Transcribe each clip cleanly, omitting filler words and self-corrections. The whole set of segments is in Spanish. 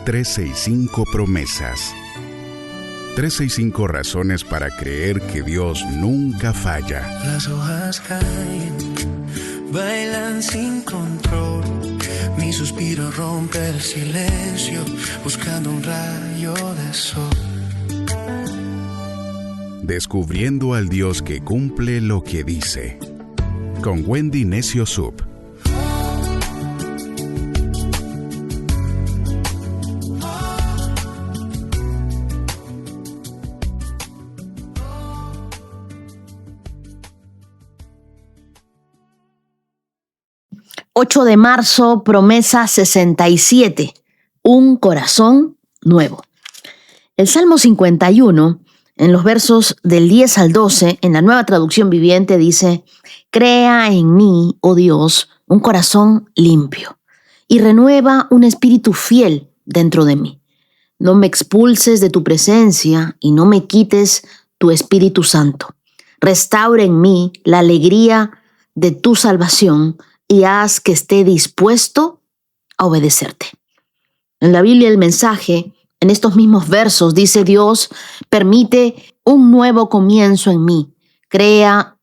365 promesas. 365 razones para creer que Dios nunca falla. Las hojas caen, bailan sin control. Mi suspiro rompe el silencio, buscando un rayo de sol. Descubriendo al Dios que cumple lo que dice. Con Wendy Necio Sub. ...8 de marzo, promesa 67... un corazón nuevo. El Salmo 51, en los versos del 10 al 12, en la Nueva Traducción Viviente dice: «Crea en mí, oh Dios, un corazón limpio, y renueva un espíritu fiel dentro de mí. No me expulses de tu presencia, y no me quites tu Espíritu Santo. Restaura en mí la alegría de tu salvación, y haz que esté dispuesto a obedecerte». En la Biblia el mensaje, en estos mismos versos, dice: Dios permite un nuevo comienzo en mí. Crea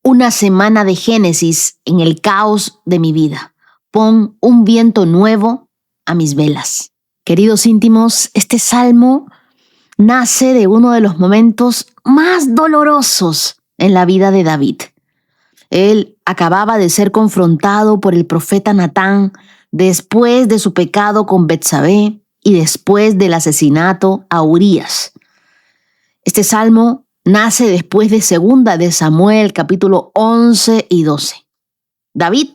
una semana de Génesis en el caos de mi vida. Pon un viento nuevo a mis velas. Queridos íntimos, este salmo nace de uno de los momentos más dolorosos en la vida de David. Él acababa de ser confrontado por el profeta Natán después de su pecado con Betsabé y después del asesinato a Urías. Este salmo nace después de 2 de Samuel, capítulo 11 y 12. David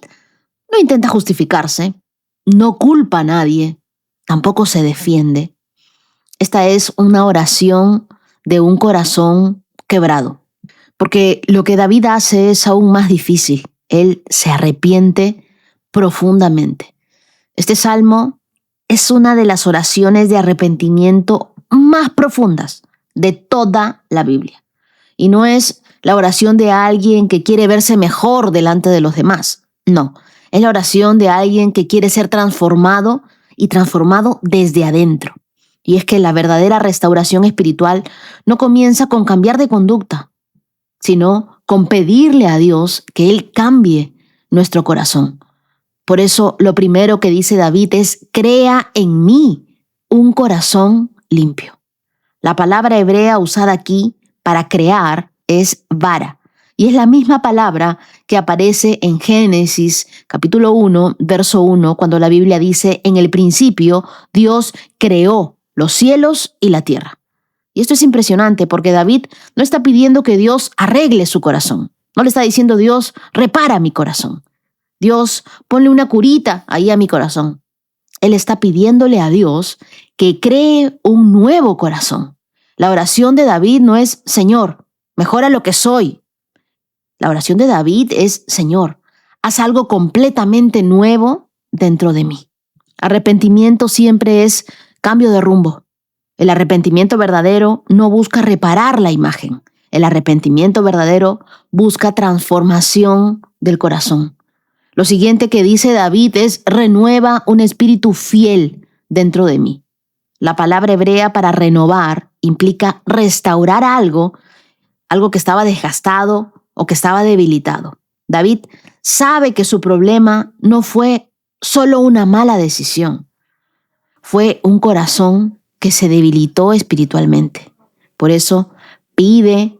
no intenta justificarse, no culpa a nadie, tampoco se defiende. Esta es una oración de un corazón quebrado. Porque lo que David hace es aún más difícil. Él se arrepiente profundamente. Este salmo es una de las oraciones de arrepentimiento más profundas de toda la Biblia. Y no es la oración de alguien que quiere verse mejor delante de los demás. No, es la oración de alguien que quiere ser transformado y transformado desde adentro. Y es que la verdadera restauración espiritual no comienza con cambiar de conducta, sino con pedirle a Dios que Él cambie nuestro corazón. Por eso lo primero que dice David es: crea en mí un corazón limpio. La palabra hebrea usada aquí para crear es vara, y es la misma palabra que aparece en Génesis capítulo 1, verso 1, cuando la Biblia dice: en el principio Dios creó los cielos y la tierra. Y esto es impresionante porque David no está pidiendo que Dios arregle su corazón. No le está diciendo: Dios, repara mi corazón. Dios, ponle una curita ahí a mi corazón. Él está pidiéndole a Dios que cree un nuevo corazón. La oración de David no es: Señor, mejora lo que soy. La oración de David es: Señor, haz algo completamente nuevo dentro de mí. Arrepentimiento siempre es cambio de rumbo. El arrepentimiento verdadero no busca reparar la imagen. El arrepentimiento verdadero busca transformación del corazón. Lo siguiente que dice David es: renueva un espíritu fiel dentro de mí. La palabra hebrea para renovar implica restaurar algo que estaba desgastado o que estaba debilitado. David sabe que su problema no fue solo una mala decisión. Fue un corazón que se debilitó espiritualmente. Por eso pide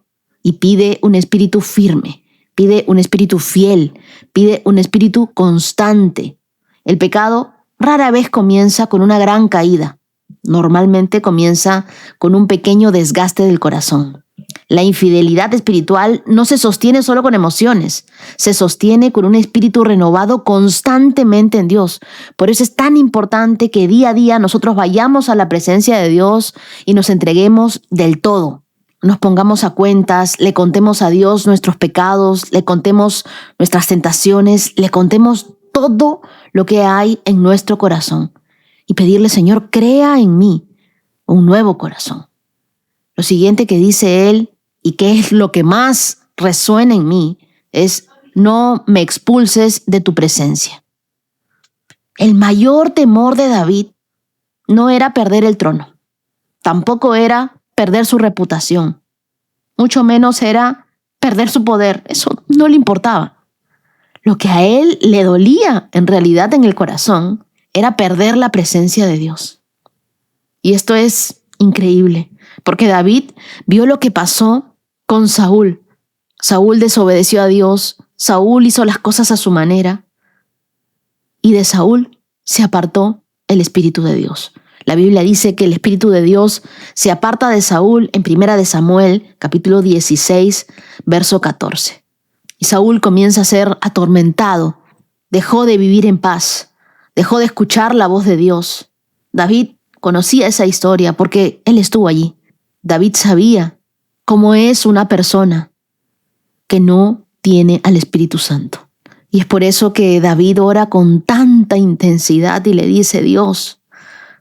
un espíritu firme, pide un espíritu fiel, pide un espíritu constante. El pecado rara vez comienza con una gran caída. Normalmente comienza con un pequeño desgaste del corazón. La infidelidad espiritual no se sostiene solo con emociones, se sostiene con un espíritu renovado constantemente en Dios. Por eso es tan importante que día a día nosotros vayamos a la presencia de Dios y nos entreguemos del todo. Nos pongamos a cuentas, le contemos a Dios nuestros pecados, le contemos nuestras tentaciones, le contemos todo lo que hay en nuestro corazón y pedirle: Señor, crea en mí un nuevo corazón. Lo siguiente que dice él, y que es lo que más resuena en mí, es: no me expulses de tu presencia. El mayor temor de David no era perder el trono, tampoco era perder su reputación, mucho menos era perder su poder. Eso no le importaba. Lo que a él le dolía en realidad en el corazón era perder la presencia de Dios. Y esto es increíble, porque David vio lo que pasó con Saúl. Saúl desobedeció a Dios, Saúl hizo las cosas a su manera, y de Saúl se apartó el Espíritu de Dios. La Biblia dice que el Espíritu de Dios se aparta de Saúl en 1 de Samuel, capítulo 16, verso 14. Y Saúl comienza a ser atormentado, dejó de vivir en paz, dejó de escuchar la voz de Dios. David conocía esa historia porque él estuvo allí. David sabía cómo es una persona que no tiene al Espíritu Santo. Y es por eso que David ora con tanta intensidad y le dice: Dios,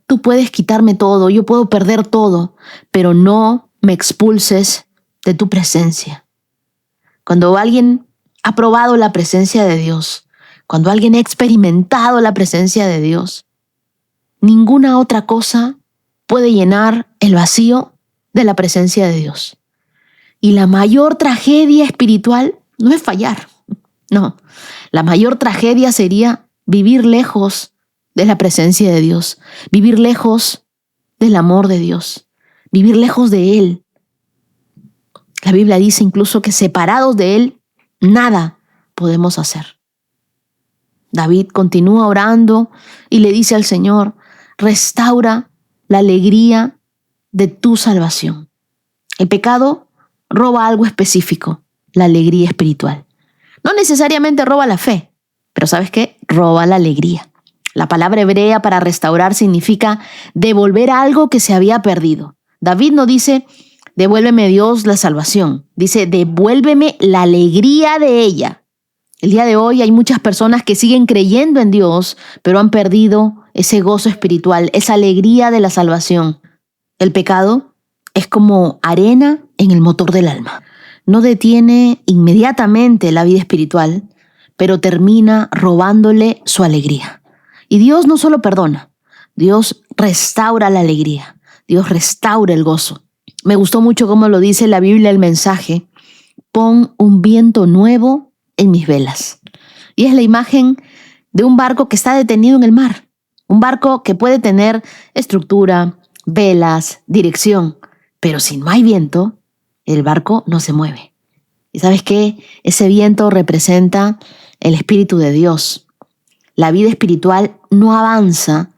tú puedes quitarme todo, yo puedo perder todo, pero no me expulses de tu presencia. Cuando alguien ha probado la presencia de Dios, cuando alguien ha experimentado la presencia de Dios, ninguna otra cosa puede llenar el vacío de la presencia de Dios. Y la mayor tragedia espiritual no es fallar, no. La mayor tragedia sería vivir lejos de la presencia de Dios, vivir lejos del amor de Dios, vivir lejos de Él. La Biblia dice incluso que separados de Él, nada podemos hacer. David continúa orando y le dice al Señor: restaura la alegría de tu salvación. El pecado roba algo específico, la alegría espiritual. No necesariamente roba la fe, pero ¿sabes qué? Roba la alegría. La palabra hebrea para restaurar significa devolver algo que se había perdido. David no dice: devuélveme, Dios, la salvación. Dice: devuélveme la alegría de ella. El día de hoy hay muchas personas que siguen creyendo en Dios, pero han perdido ese gozo espiritual, esa alegría de la salvación. El pecado es como arena en el motor del alma. No detiene inmediatamente la vida espiritual, pero termina robándole su alegría. Y Dios no solo perdona, Dios restaura la alegría, Dios restaura el gozo. Me gustó mucho cómo lo dice la Biblia, el mensaje: pon un viento nuevo en mis velas. Y es la imagen de un barco que está detenido en el mar. Un barco que puede tener estructura, velas, dirección, pero si no hay viento, el barco no se mueve. ¿Y sabes qué? Ese viento representa el Espíritu de Dios. La vida espiritual no avanza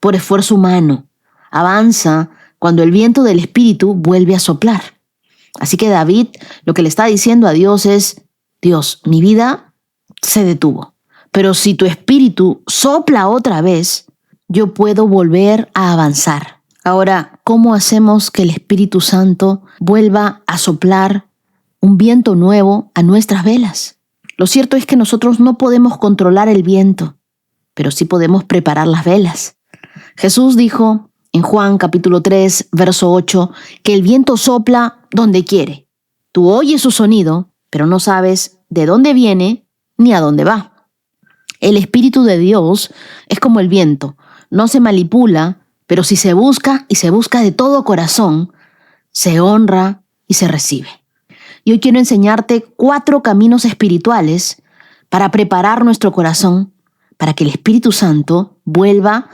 por esfuerzo humano, avanza cuando el viento del Espíritu vuelve a soplar. Así que David lo que le está diciendo a Dios es: Dios, mi vida se detuvo, pero si tu Espíritu sopla otra vez, yo puedo volver a avanzar. Ahora, ¿cómo hacemos que el Espíritu Santo vuelva a soplar un viento nuevo a nuestras velas? Lo cierto es que nosotros no podemos controlar el viento, pero sí podemos preparar las velas. Jesús dijo en Juan capítulo 3, verso 8, que el viento sopla donde quiere. Tú oyes su sonido, pero no sabes de dónde viene ni a dónde va. El Espíritu de Dios es como el viento, no se manipula, pero si se busca y se busca de todo corazón, se honra y se recibe. Y hoy quiero enseñarte 4 caminos espirituales para preparar nuestro corazón para que el Espíritu Santo vuelva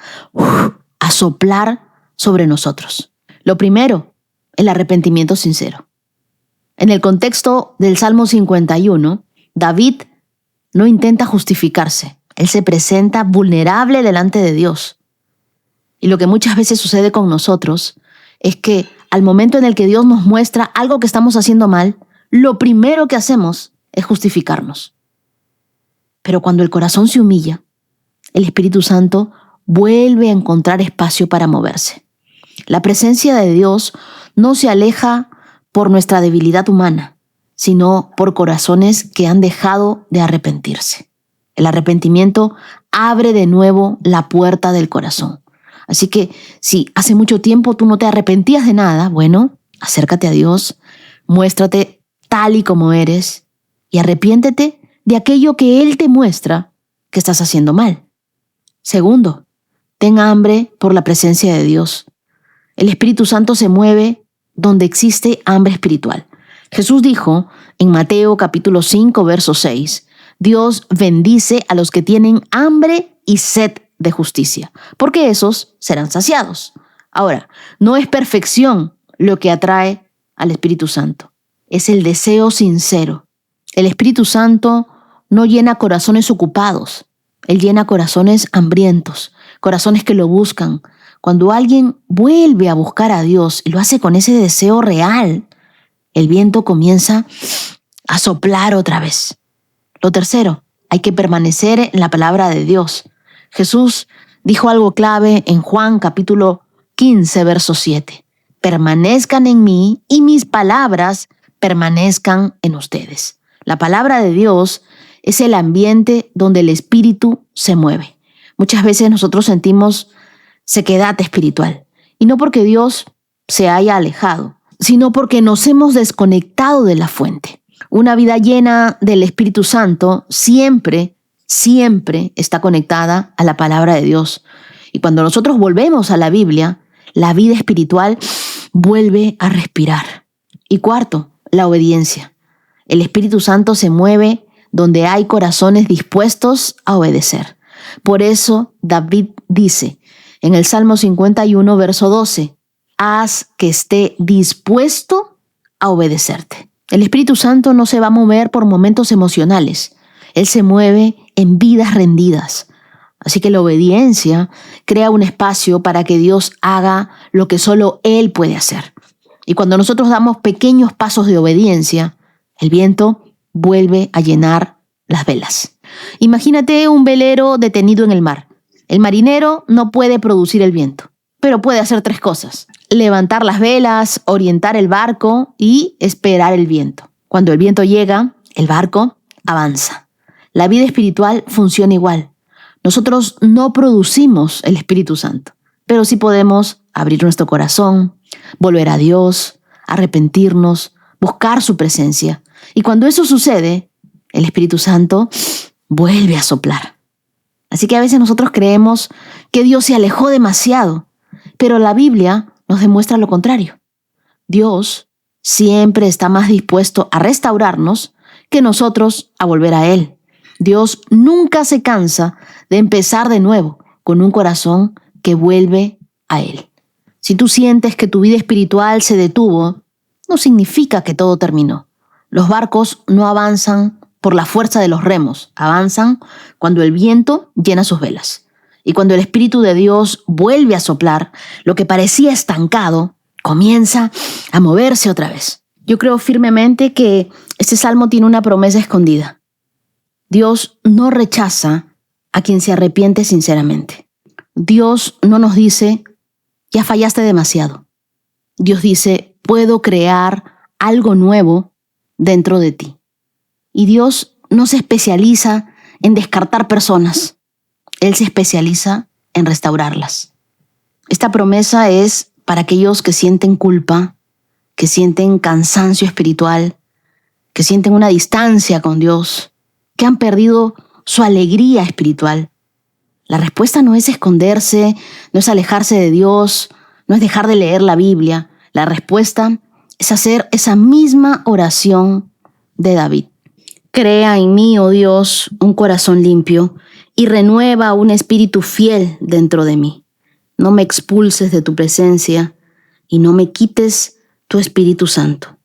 a soplar sobre nosotros. Lo primero, el arrepentimiento sincero. En el contexto del Salmo 51, David no intenta justificarse. Él se presenta vulnerable delante de Dios. Y lo que muchas veces sucede con nosotros es que al momento en el que Dios nos muestra algo que estamos haciendo mal, lo primero que hacemos es justificarnos. Pero cuando el corazón se humilla, el Espíritu Santo vuelve a encontrar espacio para moverse. La presencia de Dios no se aleja por nuestra debilidad humana, sino por corazones que han dejado de arrepentirse. El arrepentimiento abre de nuevo la puerta del corazón. Así que si hace mucho tiempo tú no te arrepentías de nada, bueno, acércate a Dios, muéstrate tal y como eres y arrepiéntete de aquello que Él te muestra que estás haciendo mal. Segundo, Ten hambre por la presencia de Dios. El Espíritu Santo se mueve donde existe hambre espiritual. Jesús dijo en Mateo capítulo 5, verso 6, Dios bendice a los que tienen hambre y sed de justicia, porque esos serán saciados. Ahora, no es perfección lo que atrae al Espíritu Santo, es el deseo sincero. El Espíritu Santo no llena corazones ocupados, Él llena corazones hambrientos, corazones que lo buscan. Cuando alguien vuelve a buscar a Dios y lo hace con ese deseo real, el viento comienza a soplar otra vez. Lo tercero, hay que permanecer en la palabra de Dios. Jesús dijo algo clave en Juan capítulo 15, verso 7. Permanezcan en mí y mis palabras permanezcan en ustedes. La palabra de Dios es el ambiente donde el espíritu se mueve. Muchas veces nosotros sentimos sequedad espiritual, y no porque Dios se haya alejado, sino porque nos hemos desconectado de la fuente. Una vida llena del Espíritu Santo siempre está conectada a la palabra de Dios. Y cuando nosotros volvemos a la Biblia, la vida espiritual vuelve a respirar. Y cuarto, la obediencia. El Espíritu Santo se mueve donde hay corazones dispuestos a obedecer. Por eso David dice en el Salmo 51, verso 12, haz que esté dispuesto a obedecerte. El Espíritu Santo no se va a mover por momentos emocionales. Él se mueve en vidas rendidas. Así que la obediencia crea un espacio para que Dios haga lo que solo Él puede hacer. Y cuando nosotros damos pequeños pasos de obediencia, el viento vuelve a llenar las velas. Imagínate un velero detenido en el mar. El marinero no puede producir el viento, pero puede hacer tres cosas: levantar las velas, orientar el barco y esperar el viento. Cuando el viento llega, el barco avanza. La vida espiritual funciona igual. Nosotros no producimos el Espíritu Santo, pero sí podemos abrir nuestro corazón, volver a Dios, arrepentirnos, buscar su presencia. Y cuando eso sucede, el Espíritu Santo vuelve a soplar. Así que a veces nosotros creemos que Dios se alejó demasiado, pero la Biblia nos demuestra lo contrario. Dios siempre está más dispuesto a restaurarnos que nosotros a volver a Él. Dios nunca se cansa de empezar de nuevo con un corazón que vuelve a Él. Si tú sientes que tu vida espiritual se detuvo, no significa que todo terminó. Los barcos no avanzan por la fuerza de los remos, avanzan cuando el viento llena sus velas. Y cuando el Espíritu de Dios vuelve a soplar, lo que parecía estancado comienza a moverse otra vez. Yo creo firmemente que este salmo tiene una promesa escondida. Dios no rechaza a quien se arrepiente sinceramente. Dios no nos dice, ya fallaste demasiado. Dios dice, puedo crear algo nuevo dentro de ti. Y Dios no se especializa en descartar personas. Él se especializa en restaurarlas. Esta promesa es para aquellos que sienten culpa, que sienten cansancio espiritual, que sienten una distancia con Dios, que han perdido su alegría espiritual. La respuesta no es esconderse, no es alejarse de Dios, no es dejar de leer la Biblia. La respuesta es hacer esa misma oración de David. Crea en mí, oh Dios, un corazón limpio y renueva un espíritu fiel dentro de mí. No me expulses de tu presencia y no me quites tu Espíritu Santo.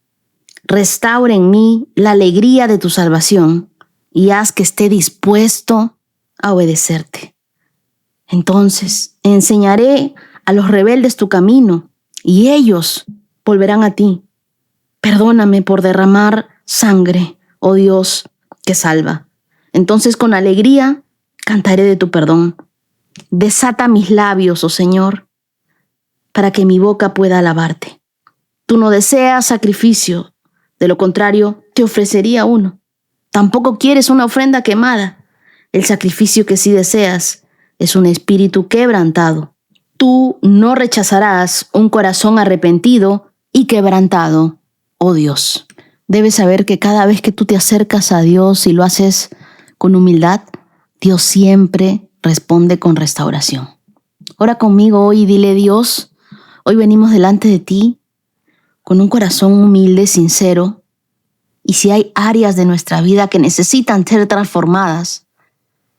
Restaura en mí la alegría de tu salvación y haz que esté dispuesto a obedecerte. Entonces enseñaré a los rebeldes tu camino y ellos volverán a ti. Perdóname por derramar sangre, oh Dios, que salva. Entonces con alegría cantaré de tu perdón. Desata mis labios, oh Señor, para que mi boca pueda alabarte. Tú no deseas sacrificio, de lo contrario te ofrecería uno. Tampoco quieres una ofrenda quemada. El sacrificio que sí deseas es un espíritu quebrantado. Tú no rechazarás un corazón arrepentido y quebrantado, oh Dios. Debes saber que cada vez que tú te acercas a Dios y lo haces con humildad, Dios siempre responde con restauración. Ora conmigo hoy y dile: Dios, hoy venimos delante de ti con un corazón humilde, sincero, y si hay áreas de nuestra vida que necesitan ser transformadas,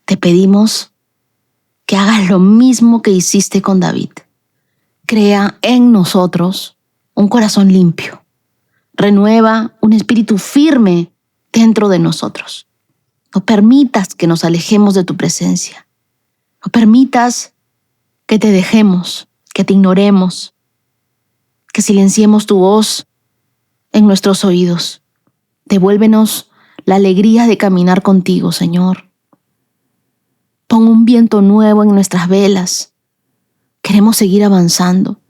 te pedimos que hagas lo mismo que hiciste con David. Crea en nosotros un corazón limpio. Renueva un espíritu firme dentro de nosotros. No permitas que nos alejemos de tu presencia. No permitas que te dejemos, que te ignoremos, que silenciemos tu voz en nuestros oídos. Devuélvenos la alegría de caminar contigo, Señor. Pon un viento nuevo en nuestras velas. Queremos seguir avanzando.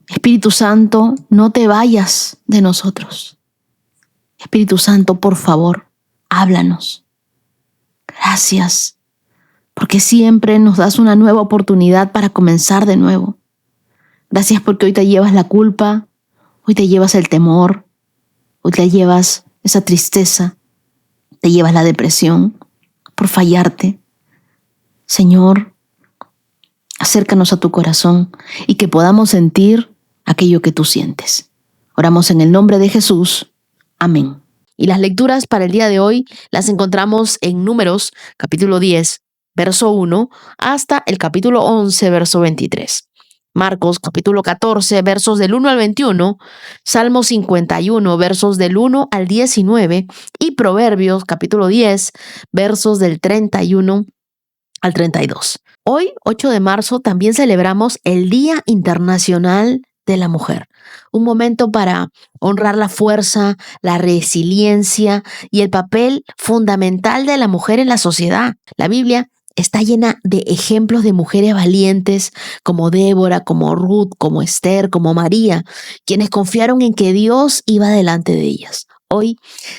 Espíritu Santo, no te vayas de nosotros. Espíritu Santo, por favor, háblanos. Gracias, porque siempre nos das una nueva oportunidad para comenzar de nuevo. Gracias porque hoy te llevas la culpa, hoy te llevas el temor, hoy te llevas esa tristeza, te llevas la depresión por fallarte. Señor, acércanos a tu corazón y que podamos sentir aquello que tú sientes. Oramos en el nombre de Jesús. Amén. Y las lecturas para el día de hoy las encontramos en Números, capítulo 10, verso 1, hasta el capítulo 11, verso 23. Marcos, capítulo 14, versos del 1 al 21, Salmo 51, versos del 1 al 19, y Proverbios, capítulo 10, versos del 31 al 32. Hoy, 8 de marzo, también celebramos el Día Internacional de la Mujer. Un momento para honrar la fuerza, la resiliencia y el papel fundamental de la mujer en la sociedad. La Biblia está llena de ejemplos de mujeres valientes como Débora, como Ruth, como Esther, como María, quienes confiaron en que Dios iba delante de ellas. Hoy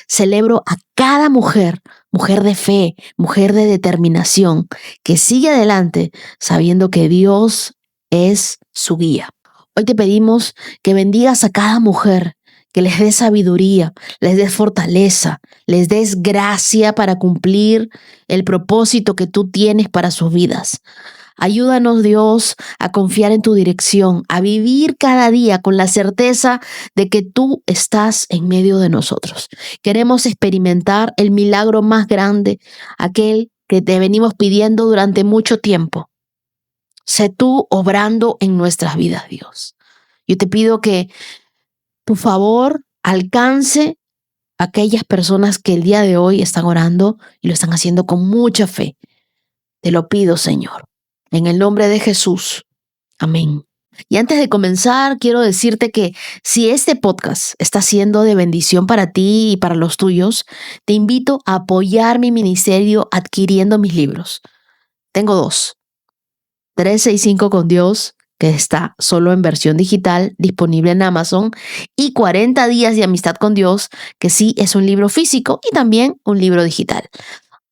celebro a cada mujer, mujer de fe, mujer de determinación, que sigue adelante sabiendo que Dios es su guía. Hoy te pedimos que bendigas a cada mujer, que les des sabiduría, les des fortaleza, les des gracia para cumplir el propósito que tú tienes para sus vidas. Ayúdanos, Dios, a confiar en tu dirección, a vivir cada día con la certeza de que tú estás en medio de nosotros. Queremos experimentar el milagro más grande, aquel que te venimos pidiendo durante mucho tiempo. Sé tú obrando en nuestras vidas, Dios. Yo te pido que tu favor alcance a aquellas personas que el día de hoy están orando y lo están haciendo con mucha fe. Te lo pido, Señor, en el nombre de Jesús. Amén. Y antes de comenzar, quiero decirte que si este podcast está siendo de bendición para ti y para los tuyos, te invito a apoyar mi ministerio adquiriendo mis libros. Tengo 2. 365 con Dios, que está solo en versión digital, disponible en Amazon, y 40 días de amistad con Dios, que sí es un libro físico y también un libro digital.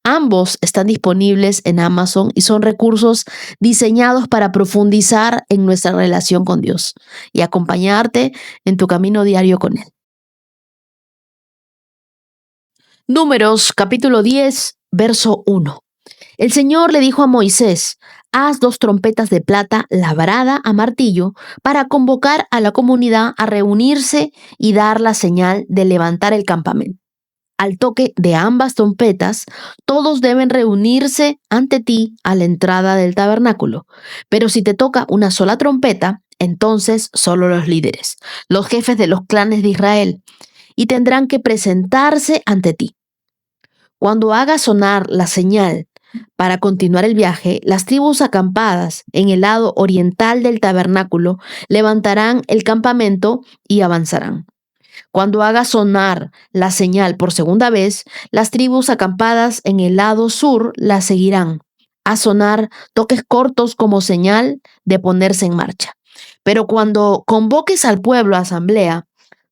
Ambos están disponibles en Amazon y son recursos diseñados para profundizar en nuestra relación con Dios y acompañarte en tu camino diario con Él. Números, capítulo 10, verso 1. El Señor le dijo a Moisés: haz 2 trompetas de plata labrada a martillo para convocar a la comunidad a reunirse y dar la señal de levantar el campamento. Al toque de ambas trompetas, todos deben reunirse ante ti a la entrada del tabernáculo. Pero si te toca una sola trompeta, entonces solo los líderes, los jefes de los clanes de Israel, y tendrán que presentarse ante ti. Cuando hagas sonar la señal para continuar el viaje, las tribus acampadas en el lado oriental del tabernáculo levantarán el campamento y avanzarán. Cuando haga sonar la señal por segunda vez, las tribus acampadas en el lado sur la seguirán. Haz sonar toques cortos como señal de ponerse en marcha. Pero cuando convoques al pueblo a asamblea,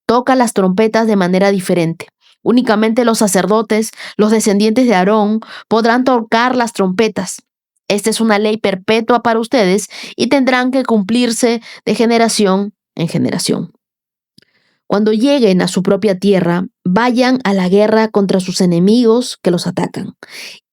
toca las trompetas de manera diferente. Únicamente los sacerdotes, los descendientes de Aarón, podrán tocar las trompetas. Esta es una ley perpetua para ustedes y tendrán que cumplirse de generación en generación. Cuando lleguen a su propia tierra, vayan a la guerra contra sus enemigos que los atacan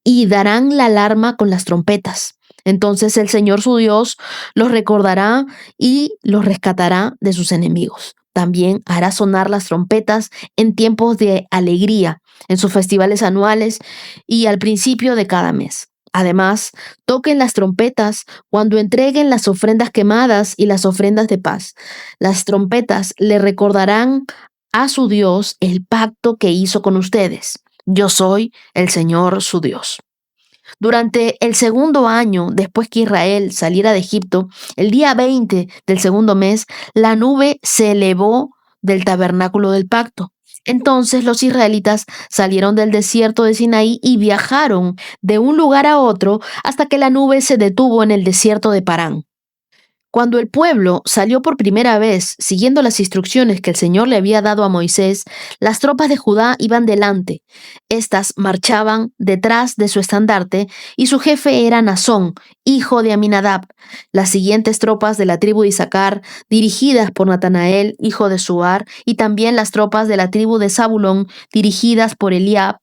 y darán la alarma con las trompetas. Entonces el Señor su Dios los recordará y los rescatará de sus enemigos. También hará sonar las trompetas en tiempos de alegría, en sus festivales anuales y al principio de cada mes. Además, toquen las trompetas cuando entreguen las ofrendas quemadas y las ofrendas de paz. Las trompetas le recordarán a su Dios el pacto que hizo con ustedes. Yo soy el Señor su Dios. Durante el segundo año, después que Israel saliera de Egipto, el día 20 del segundo mes, la nube se elevó del tabernáculo del pacto. Entonces los israelitas salieron del desierto de Sinaí y viajaron de un lugar a otro hasta que la nube se detuvo en el desierto de Parán. Cuando el pueblo salió por primera vez, siguiendo las instrucciones que el Señor le había dado a Moisés, las tropas de Judá iban delante. Estas marchaban detrás de su estandarte y su jefe era Nazón, hijo de Aminadab. Las siguientes tropas de la tribu de Isaacar, dirigidas por Natanael, hijo de Suar, y también las tropas de la tribu de Zabulón, dirigidas por Eliab,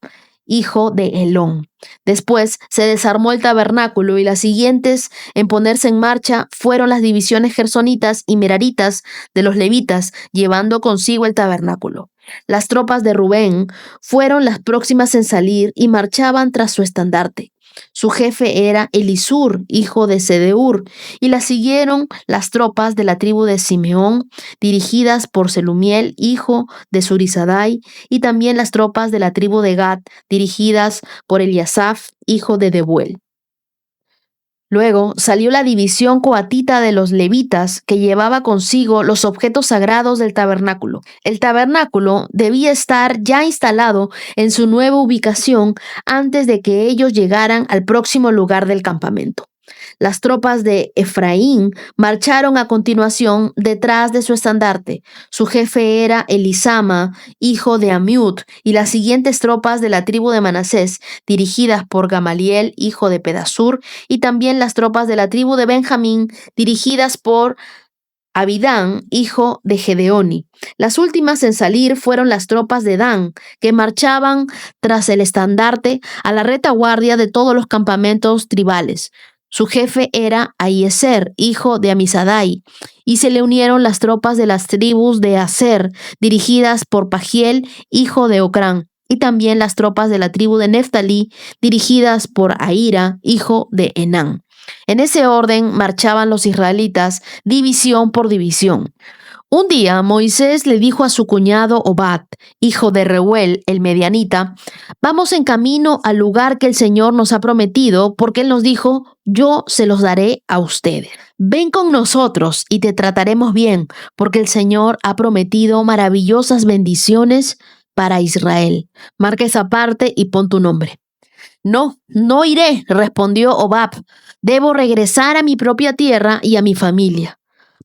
hijo de Helón. Después se desarmó el tabernáculo y las siguientes en ponerse en marcha fueron las divisiones gersonitas y meraritas de los levitas, llevando consigo el tabernáculo. Las tropas de Rubén fueron las próximas en salir y marchaban tras su estandarte. Su jefe era Elisur, hijo de Sedeur, y la siguieron las tropas de la tribu de Simeón, dirigidas por Selumiel, hijo de Surizadai, y también las tropas de la tribu de Gad, dirigidas por Eliasaf, hijo de Debuel. Luego salió la división coatita de los levitas, que llevaba consigo los objetos sagrados del tabernáculo. El tabernáculo debía estar ya instalado en su nueva ubicación antes de que ellos llegaran al próximo lugar del campamento. Las tropas de Efraín marcharon a continuación detrás de su estandarte. Su jefe era Elisama, hijo de Amiud, y las siguientes tropas de la tribu de Manasés, dirigidas por Gamaliel, hijo de Pedasur, y también las tropas de la tribu de Benjamín, dirigidas por Abidán, hijo de Gedeoni. Las últimas en salir fueron las tropas de Dan, que marchaban tras el estandarte a la retaguardia de todos los campamentos tribales. Su jefe era Ahiezer, hijo de Amisadai, y se le unieron las tropas de las tribus de Aser, dirigidas por Pagiel, hijo de Ocrán, y también las tropas de la tribu de Neftalí, dirigidas por Ahira, hijo de Enán. En ese orden marchaban los israelitas, división por división. Un día Moisés le dijo a su cuñado Obad, hijo de Reuel, el medianita: vamos en camino al lugar que el Señor nos ha prometido, porque Él nos dijo: yo se los daré a ustedes. Ven con nosotros y te trataremos bien, porque el Señor ha prometido maravillosas bendiciones para Israel. Marca esa parte y pon tu nombre. No, no iré, respondió Obab. Debo regresar a mi propia tierra y a mi familia.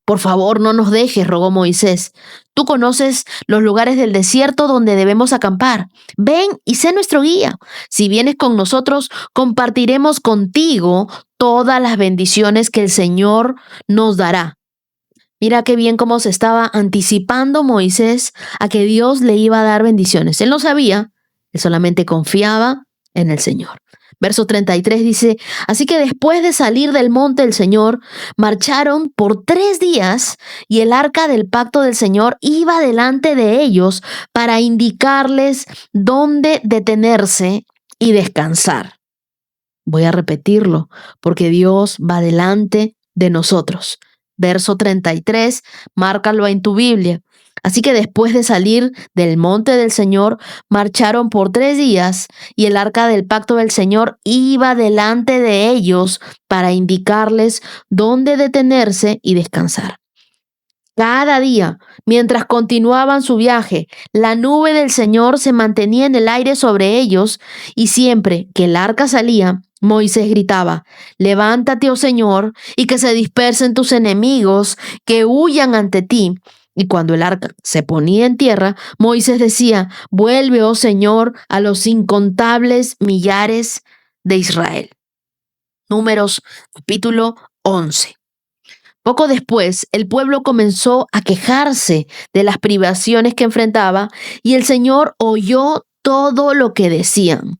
Por favor, no nos dejes, rogó Moisés. Tú conoces los lugares del desierto donde debemos acampar. Ven y sé nuestro guía. Si vienes con nosotros, compartiremos contigo todas las bendiciones que el Señor nos dará. Mira qué bien cómo se estaba anticipando Moisés a que Dios le iba a dar bendiciones. Él no sabía, él solamente confiaba en el Señor. Verso 33 dice: así que después de salir del monte del Señor, marcharon por 3 días y el arca del pacto del Señor iba delante de ellos para indicarles dónde detenerse y descansar. Voy a repetirlo, porque Dios va delante de nosotros. Verso 33, márcalo en tu Biblia. Así que después de salir del monte del Señor, marcharon por 3 días y el arca del pacto del Señor iba delante de ellos para indicarles dónde detenerse y descansar. Cada día, mientras continuaban su viaje, la nube del Señor se mantenía en el aire sobre ellos, y siempre que el arca salía, Moisés gritaba: levántate, oh Señor, y que se dispersen tus enemigos, que huyan ante ti. Y cuando el arca se ponía en tierra, Moisés decía: vuelve, oh Señor, a los incontables millares de Israel. Números capítulo 11. Poco después, el pueblo comenzó a quejarse de las privaciones que enfrentaba y el Señor oyó todo lo que decían.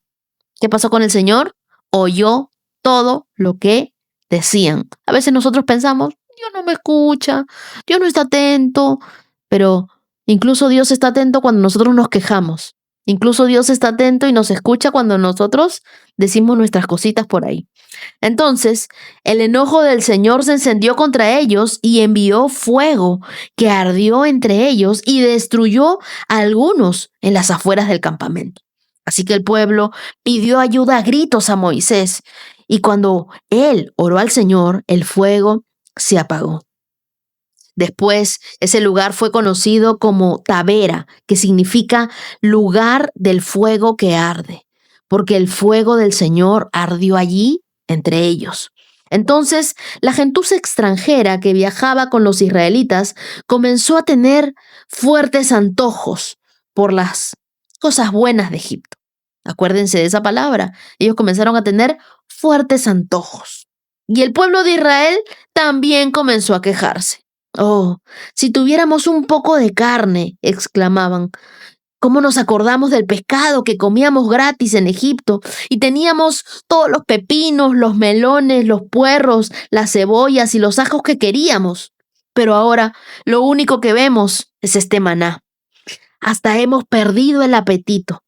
¿Qué pasó con el Señor? Oyó todo lo que decían. A veces nosotros pensamos, Dios no me escucha, Dios no está atento, pero incluso Dios está atento cuando nosotros nos quejamos. Incluso Dios está atento y nos escucha cuando nosotros decimos nuestras cositas por ahí. Entonces, el enojo del Señor se encendió contra ellos y envió fuego que ardió entre ellos y destruyó a algunos en las afueras del campamento. Así que el pueblo pidió ayuda a gritos a Moisés, y cuando él oró al Señor, el fuego se apagó. Después, ese lugar fue conocido como Tabera, que significa lugar del fuego que arde, porque el fuego del Señor ardió allí entre ellos. Entonces, la gentuza extranjera que viajaba con los israelitas comenzó a tener fuertes antojos por las cosas buenas de Egipto. Acuérdense de esa palabra. Ellos comenzaron a tener fuertes antojos. Y el pueblo de Israel también comenzó a quejarse. Oh, si tuviéramos un poco de carne, exclamaban. ¿Cómo nos acordamos del pescado que comíamos gratis en Egipto? Y teníamos todos los pepinos, los melones, los puerros, las cebollas y los ajos que queríamos. Pero ahora lo único que vemos es este maná. Hasta hemos perdido el apetito.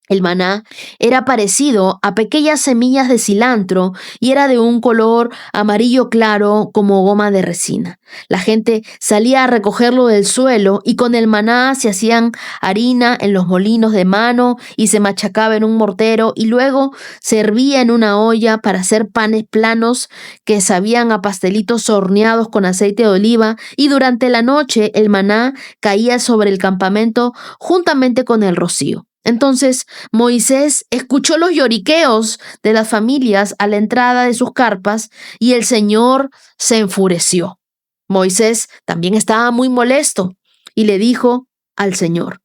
El maná era parecido a pequeñas semillas de cilantro y era de un color amarillo claro como goma de resina. La gente salía a recogerlo del suelo y con el maná se hacían harina en los molinos de mano y se machacaba en un mortero y luego se hervía en una olla para hacer panes planos que sabían a pastelitos horneados con aceite de oliva, y durante la noche el maná caía sobre el campamento juntamente con el rocío. Entonces Moisés escuchó los lloriqueos de las familias a la entrada de sus carpas y el Señor se enfureció. Moisés también estaba muy molesto y le dijo al Señor: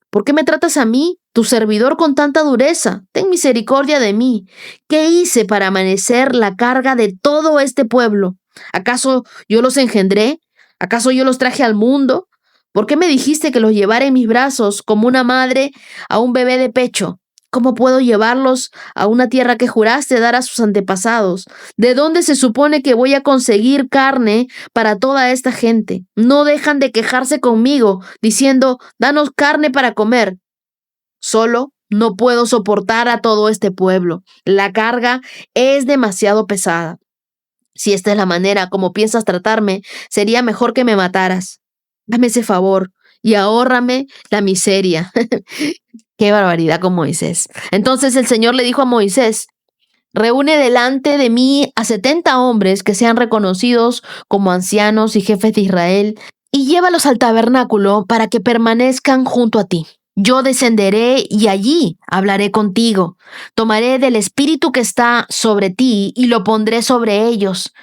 ¿por qué me tratas a mí, tu servidor, con tanta dureza? Ten misericordia de mí. ¿Qué hice para amanecer la carga de todo este pueblo? ¿Acaso yo los engendré? ¿Acaso yo los traje al mundo? ¿Por qué me dijiste que los llevara en mis brazos como una madre a un bebé de pecho? ¿Cómo puedo llevarlos a una tierra que juraste dar a sus antepasados? ¿De dónde se supone que voy a conseguir carne para toda esta gente? No dejan de quejarse conmigo, diciendo, danos carne para comer. Solo no puedo soportar a todo este pueblo. La carga es demasiado pesada. Si esta es la manera como piensas tratarme, sería mejor que me mataras. Dame ese favor y ahórrame la miseria. Qué barbaridad con Moisés. Entonces el Señor le dijo a Moisés: reúne delante de mí a 70 hombres que sean reconocidos como ancianos y jefes de Israel y llévalos al tabernáculo para que permanezcan junto a ti. Yo descenderé y allí hablaré contigo. Tomaré del espíritu que está sobre ti y lo pondré sobre ellos.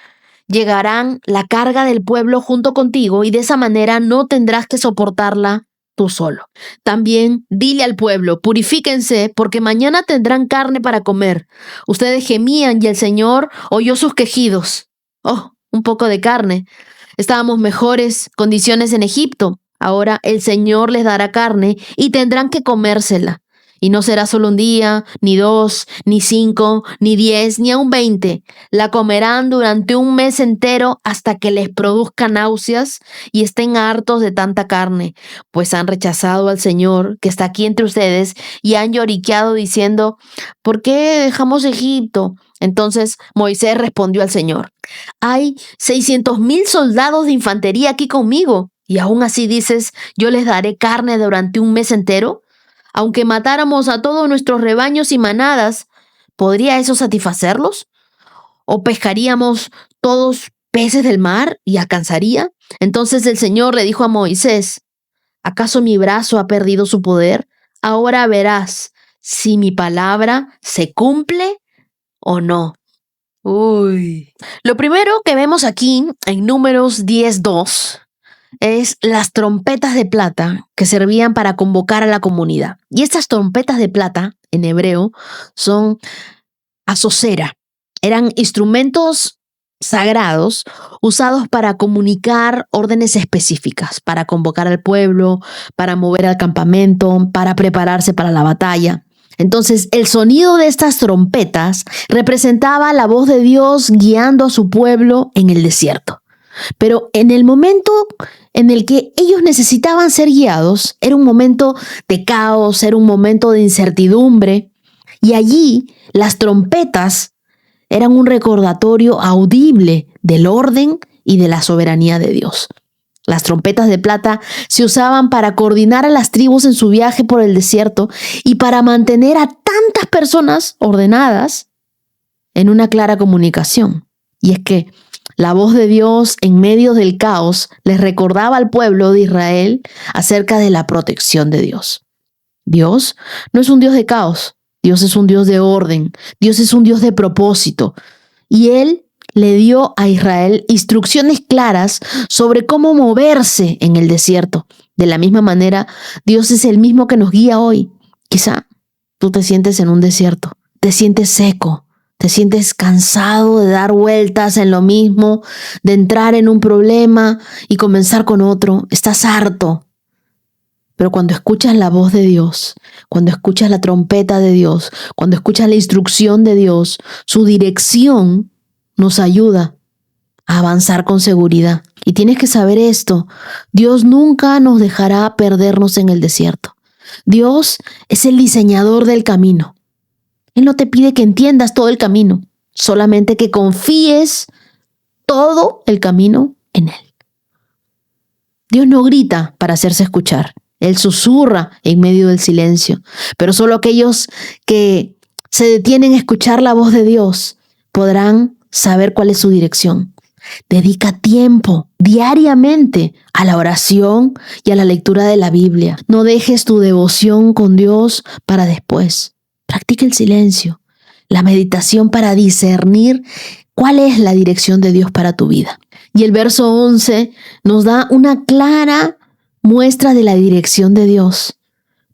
Llegarán la carga del pueblo junto contigo y de esa manera no tendrás que soportarla tú solo. También dile al pueblo: purifíquense porque mañana tendrán carne para comer. Ustedes gemían y el Señor oyó sus quejidos. Oh, un poco de carne. Estábamos mejores condiciones en Egipto. Ahora el Señor les dará carne y tendrán que comérsela. Y no será solo un día, ni 2, ni 5, ni 10, ni aún 20. La comerán durante un mes entero hasta que les produzca náuseas y estén hartos de tanta carne, pues han rechazado al Señor que está aquí entre ustedes y han lloriqueado diciendo: ¿por qué dejamos Egipto? Entonces Moisés respondió al Señor: hay 600,000 soldados de infantería aquí conmigo, y aún así dices, yo les daré carne durante un mes entero. Aunque matáramos a todos nuestros rebaños y manadas, ¿podría eso satisfacerlos? ¿O pescaríamos todos peces del mar y alcanzaría? Entonces el Señor le dijo a Moisés: ¿acaso mi brazo ha perdido su poder? Ahora verás si mi palabra se cumple o no. Lo primero que vemos aquí en Números 10:2 es las trompetas de plata que servían para convocar a la comunidad. Y estas trompetas de plata, en hebreo, son asocera. Eran instrumentos sagrados usados para comunicar órdenes específicas, para convocar al pueblo, para mover al campamento, para prepararse para la batalla. Entonces, el sonido de estas trompetas representaba la voz de Dios guiando a su pueblo en el desierto. Pero en el momento en el que ellos necesitaban ser guiados, era un momento de caos, era un momento de incertidumbre, y allí las trompetas eran un recordatorio audible del orden y de la soberanía de Dios. Las trompetas de plata se usaban para coordinar a las tribus en su viaje por el desierto y para mantener a tantas personas ordenadas en una clara comunicación. Y es que la voz de Dios en medio del caos les recordaba al pueblo de Israel acerca de la protección de Dios. Dios no es un Dios de caos, Dios es un Dios de orden, Dios es un Dios de propósito. Y Él le dio a Israel instrucciones claras sobre cómo moverse en el desierto. De la misma manera, Dios es el mismo que nos guía hoy. Quizá tú te sientes en un desierto, te sientes seco, te sientes cansado de dar vueltas en lo mismo, de entrar en un problema y comenzar con otro. Estás harto. Pero cuando escuchas la voz de Dios, cuando escuchas la trompeta de Dios, cuando escuchas la instrucción de Dios, su dirección nos ayuda a avanzar con seguridad. Y tienes que saber esto, Dios nunca nos dejará perdernos en el desierto. Dios es el diseñador del camino. Él no te pide que entiendas todo el camino, solamente que confíes todo el camino en Él. Dios no grita para hacerse escuchar. Él susurra en medio del silencio, pero solo aquellos que se detienen a escuchar la voz de Dios podrán saber cuál es su dirección. Dedica tiempo diariamente a la oración y a la lectura de la Biblia. No dejes tu devoción con Dios para después. Practica el silencio, la meditación para discernir cuál es la dirección de Dios para tu vida. Y el verso 11 nos da una clara muestra de la dirección de Dios.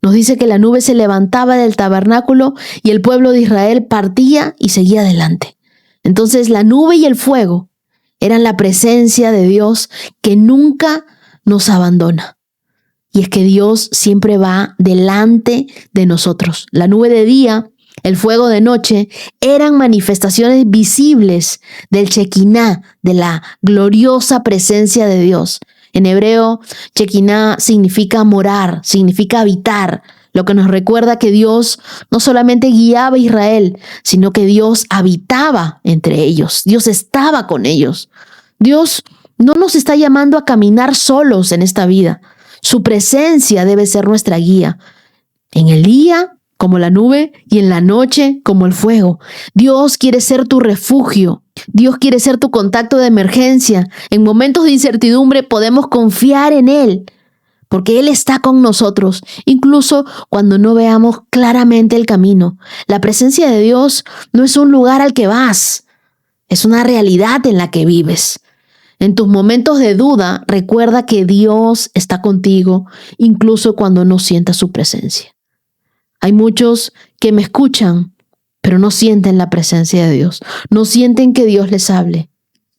Nos dice que la nube se levantaba del tabernáculo y el pueblo de Israel partía y seguía adelante. Entonces la nube y el fuego eran la presencia de Dios que nunca nos abandona. Y es que Dios siempre va delante de nosotros. La nube de día, el fuego de noche, eran manifestaciones visibles del Shekinah, de la gloriosa presencia de Dios. En hebreo, Shekinah significa morar, significa habitar, lo que nos recuerda que Dios no solamente guiaba a Israel, sino que Dios habitaba entre ellos, Dios estaba con ellos. Dios no nos está llamando a caminar solos en esta vida. Su presencia debe ser nuestra guía. En el día, como la nube, y en la noche, como el fuego. Dios quiere ser tu refugio. Dios quiere ser tu contacto de emergencia. En momentos de incertidumbre podemos confiar en Él, porque Él está con nosotros, incluso cuando no veamos claramente el camino. La presencia de Dios no es un lugar al que vas, es una realidad en la que vives. En tus momentos de duda, recuerda que Dios está contigo, incluso cuando no sientas su presencia. Hay muchos que me escuchan, pero no sienten la presencia de Dios, no sienten que Dios les hable.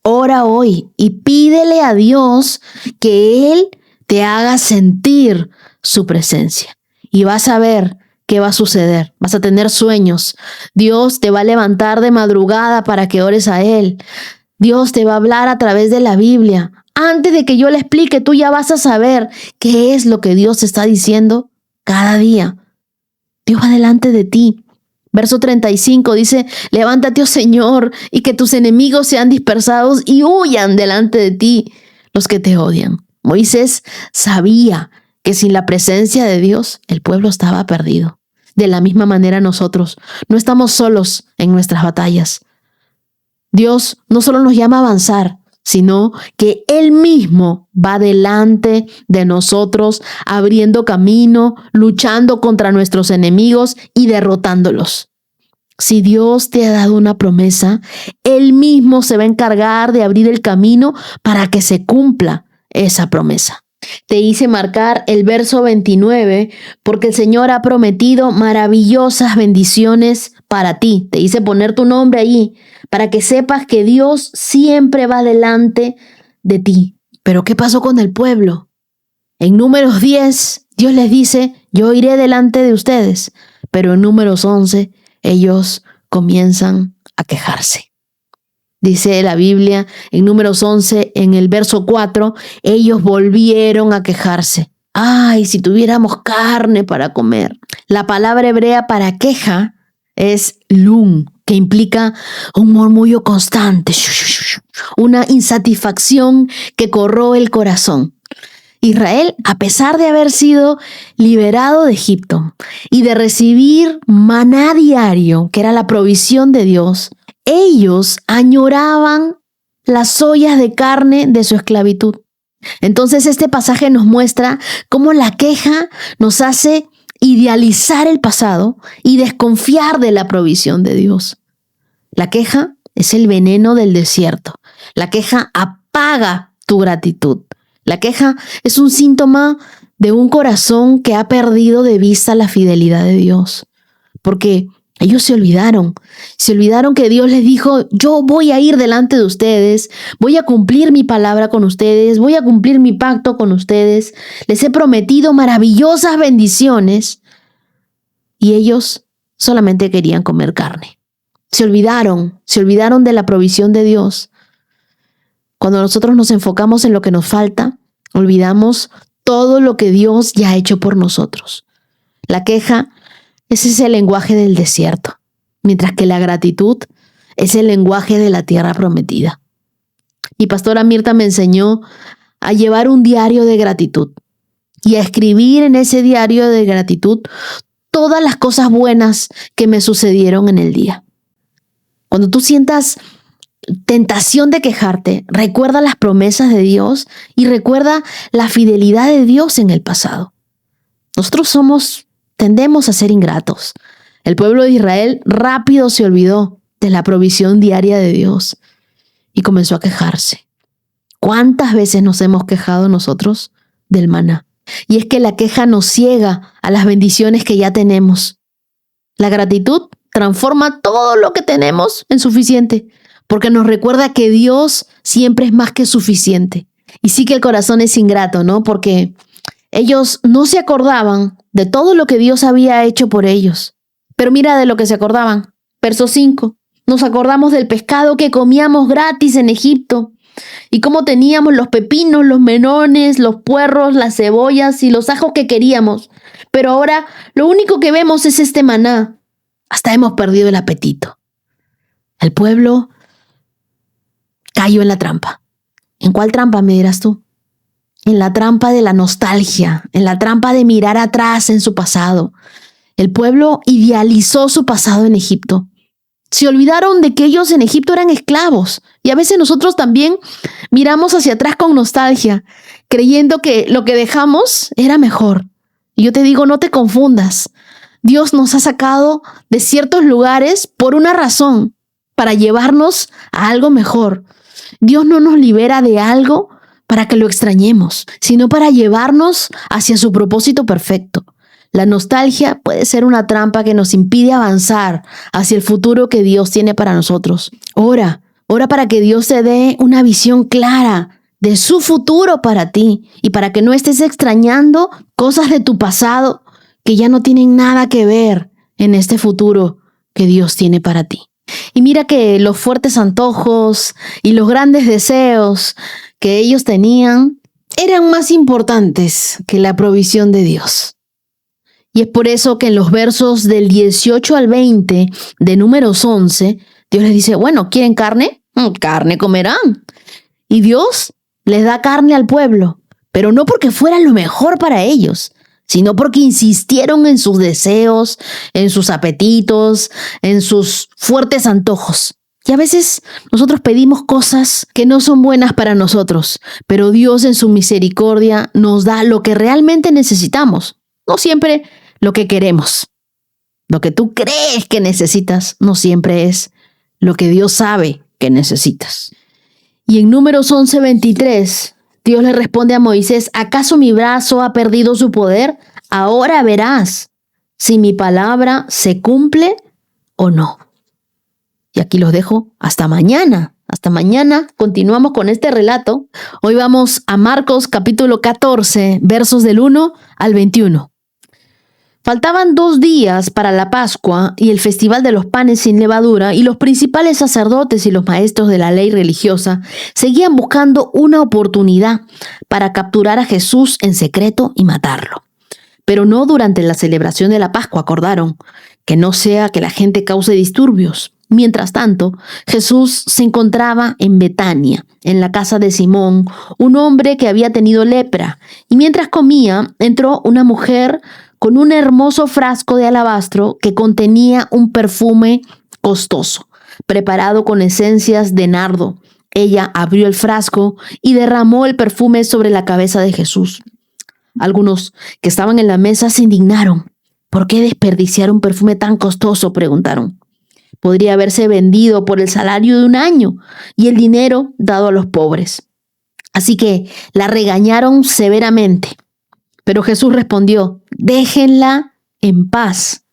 Ora hoy y pídele a Dios que Él te haga sentir su presencia. Y vas a ver qué va a suceder. Vas a tener sueños. Dios te va a levantar de madrugada para que ores a Él. Dios te va a hablar a través de la Biblia. Antes de que yo le explique, tú ya vas a saber qué es lo que Dios está diciendo cada día. Dios va delante de ti. Verso 35 dice, levántate, oh Señor, y que tus enemigos sean dispersados y huyan delante de ti los que te odian. Moisés sabía que sin la presencia de Dios, el pueblo estaba perdido. De la misma manera nosotros no estamos solos en nuestras batallas. Dios no solo nos llama a avanzar, sino que Él mismo va delante de nosotros, abriendo camino, luchando contra nuestros enemigos y derrotándolos. Si Dios te ha dado una promesa, Él mismo se va a encargar de abrir el camino para que se cumpla esa promesa. Te hice marcar el verso 29 porque el Señor ha prometido maravillosas bendiciones para ti. Te hice poner tu nombre allí para que sepas que Dios siempre va delante de ti. Pero ¿qué pasó con el pueblo? En Números 10, Dios les dice, yo iré delante de ustedes, Pero en Números 11, ellos comienzan a quejarse. Dice la Biblia en Números 11, en el verso 4, ellos volvieron a quejarse. ¡Ay, si tuviéramos carne para comer! La palabra hebrea para queja es lun, que implica un murmullo constante, una insatisfacción que corroe el corazón. Israel, a pesar de haber sido liberado de Egipto y de recibir maná diario, que era la provisión de Dios, ellos añoraban las ollas de carne de su esclavitud. Entonces este pasaje nos muestra cómo la queja nos hace idealizar el pasado y desconfiar de la provisión de Dios. La queja es el veneno del desierto. La queja apaga tu gratitud. La queja es un síntoma de un corazón que ha perdido de vista la fidelidad de Dios. Porque ellos se olvidaron que Dios les dijo, yo voy a ir delante de ustedes, voy a cumplir mi palabra con ustedes, voy a cumplir mi pacto con ustedes, les he prometido maravillosas bendiciones y ellos solamente querían comer carne. Se olvidaron de la provisión de Dios. Cuando nosotros nos enfocamos en lo que nos falta, olvidamos todo lo que Dios ya ha hecho por nosotros. La queja ese es el lenguaje del desierto, mientras que la gratitud es el lenguaje de la tierra prometida. Mi pastora Mirta me enseñó a llevar un diario de gratitud y a escribir en ese diario de gratitud todas las cosas buenas que me sucedieron en el día. Cuando tú sientas tentación de quejarte, recuerda las promesas de Dios y recuerda la fidelidad de Dios en el pasado. Nosotros tendemos a ser ingratos. El pueblo de Israel rápido se olvidó de la provisión diaria de Dios y comenzó a quejarse. ¿Cuántas veces nos hemos quejado nosotros del maná? Y es que la queja nos ciega a las bendiciones que ya tenemos. La gratitud transforma todo lo que tenemos en suficiente, porque nos recuerda que Dios siempre es más que suficiente. Y sí que el corazón es ingrato, ¿no? Porque ellos no se acordaban de todo lo que Dios había hecho por ellos. Pero mira de lo que se acordaban. Verso 5. Nos acordamos del pescado que comíamos gratis en Egipto y cómo teníamos los pepinos, los melones, los puerros, las cebollas y los ajos que queríamos. Pero ahora lo único que vemos es este maná. Hasta hemos perdido el apetito. El pueblo cayó en la trampa. ¿En cuál trampa, me dirás tú? En la trampa de la nostalgia, en la trampa de mirar atrás en su pasado. El pueblo idealizó su pasado en Egipto. Se olvidaron de que ellos en Egipto eran esclavos. Y a veces nosotros también miramos hacia atrás con nostalgia, creyendo que lo que dejamos era mejor. Y yo te digo, no te confundas. Dios nos ha sacado de ciertos lugares por una razón, para llevarnos a algo mejor. Dios no nos libera de algo para que lo extrañemos, sino para llevarnos hacia su propósito perfecto. La nostalgia puede ser una trampa que nos impide avanzar hacia el futuro que Dios tiene para nosotros. Ora para que Dios te dé una visión clara de su futuro para ti y para que no estés extrañando cosas de tu pasado que ya no tienen nada que ver en este futuro que Dios tiene para ti. Y mira que los fuertes antojos y los grandes deseos que ellos tenían eran más importantes que la provisión de Dios. Y es por eso que en los versos del 18 al 20 de Números 11, Dios les dice, bueno, ¿quieren carne? Carne comerán. Y Dios les da carne al pueblo, pero no porque fuera lo mejor para ellos, sino porque insistieron en sus deseos, en sus apetitos, en sus fuertes antojos. Y a veces nosotros pedimos cosas que no son buenas para nosotros, pero Dios en su misericordia nos da lo que realmente necesitamos, no siempre lo que queremos. Lo que tú crees que necesitas no siempre es lo que Dios sabe que necesitas. Y en Números 11:23, Dios le responde a Moisés, ¿acaso mi brazo ha perdido su poder? Ahora verás si mi palabra se cumple o no. Y aquí los dejo hasta mañana. Hasta mañana continuamos con este relato. Hoy vamos a Marcos capítulo 14, versos del 1 al 21. Faltaban 2 días para la Pascua y el Festival de los Panes sin Levadura, y los principales sacerdotes y los maestros de la ley religiosa seguían buscando una oportunidad para capturar a Jesús en secreto y matarlo. Pero no durante la celebración de la Pascua, acordaron, que no sea que la gente cause disturbios. Mientras tanto, Jesús se encontraba en Betania, en la casa de Simón, un hombre que había tenido lepra, y mientras comía, entró una mujer con un hermoso frasco de alabastro que contenía un perfume costoso, preparado con esencias de nardo. Ella abrió el frasco y derramó el perfume sobre la cabeza de Jesús. Algunos que estaban en la mesa se indignaron. ¿Por qué desperdiciar un perfume tan costoso?, preguntaron. Podría haberse vendido por el salario de un año y el dinero dado a los pobres. Así que la regañaron severamente. Pero Jesús respondió: déjenla en paz.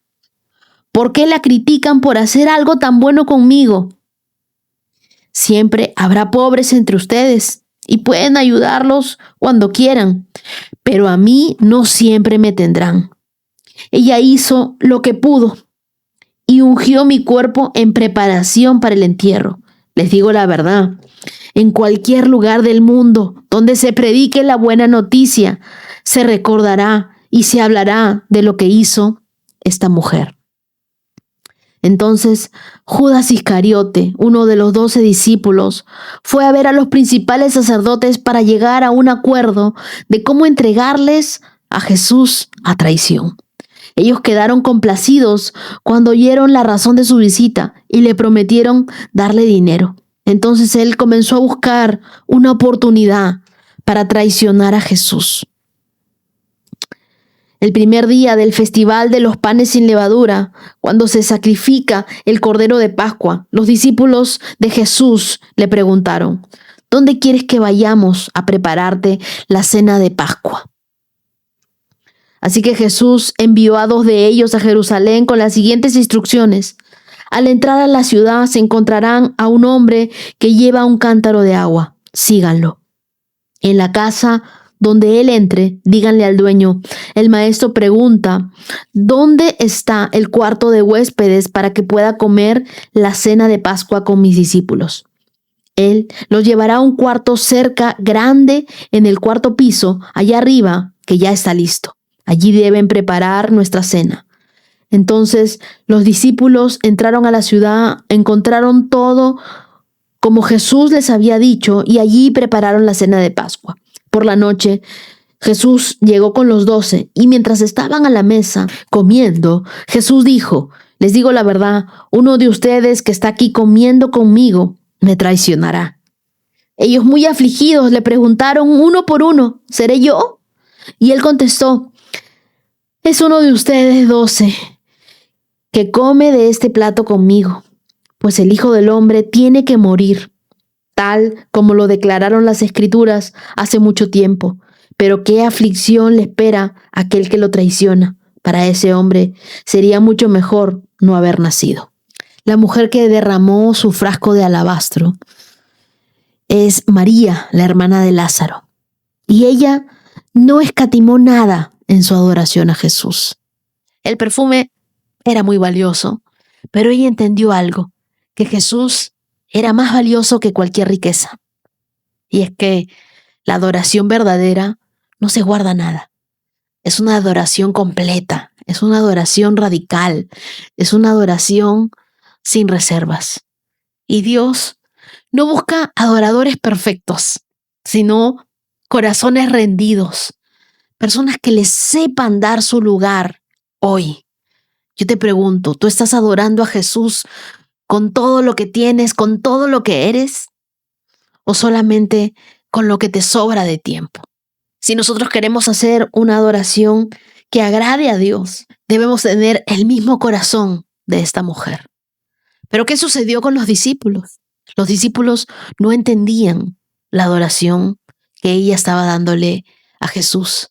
¿Por qué la critican por hacer algo tan bueno conmigo? Siempre habrá pobres entre ustedes y pueden ayudarlos cuando quieran, pero a mí no siempre me tendrán. Ella hizo lo que pudo y ungió mi cuerpo en preparación para el entierro. Les digo la verdad, en cualquier lugar del mundo donde se predique la buena noticia, se recordará y se hablará de lo que hizo esta mujer. Entonces Judas Iscariote, uno de los 12 discípulos, fue a ver a los principales sacerdotes para llegar a un acuerdo de cómo entregarles a Jesús a traición. Ellos quedaron complacidos cuando oyeron la razón de su visita y le prometieron darle dinero. Entonces él comenzó a buscar una oportunidad para traicionar a Jesús. El primer día del Festival de los Panes sin Levadura, cuando se sacrifica el Cordero de Pascua, los discípulos de Jesús le preguntaron: ¿dónde quieres que vayamos a prepararte la cena de Pascua? Así que Jesús envió a 2 de ellos a Jerusalén con las siguientes instrucciones: al entrar a la ciudad se encontrarán a un hombre que lleva un cántaro de agua. Síganlo. En la casa donde él entre, díganle al dueño: el maestro pregunta, ¿dónde está el cuarto de huéspedes para que pueda comer la cena de Pascua con mis discípulos? Él los llevará a un cuarto cerca, grande, en el 4º piso, allá arriba, que ya está listo. Allí deben preparar nuestra cena. Entonces los discípulos entraron a la ciudad, encontraron todo como Jesús les había dicho, y allí prepararon la cena de Pascua. Por la noche, Jesús llegó con los 12, y mientras estaban a la mesa comiendo, Jesús dijo: les digo la verdad, uno de ustedes que está aquí comiendo conmigo me traicionará. Ellos, muy afligidos, le preguntaron uno por uno: ¿seré yo? Y él contestó: es uno de ustedes 12 que come de este plato conmigo, pues el Hijo del Hombre tiene que morir, tal como lo declararon las Escrituras hace mucho tiempo. Pero qué aflicción le espera a aquel que lo traiciona. Para ese hombre sería mucho mejor no haber nacido. La mujer que derramó su frasco de alabastro es María, la hermana de Lázaro, y ella no escatimó nada en su adoración a Jesús. El perfume era muy valioso, pero ella entendió algo: que Jesús era más valioso que cualquier riqueza. Y es que la adoración verdadera no se guarda nada. Es una adoración completa, es una adoración radical, es una adoración sin reservas. Y Dios no busca adoradores perfectos, sino corazones rendidos, personas que le sepan dar su lugar hoy. Yo te pregunto, ¿tú estás adorando a Jesús con todo lo que tienes, con todo lo que eres? ¿O solamente con lo que te sobra de tiempo? Si nosotros queremos hacer una adoración que agrade a Dios, debemos tener el mismo corazón de esta mujer. ¿Pero qué sucedió con los discípulos? Los discípulos no entendían la adoración que ella estaba dándole a Jesús.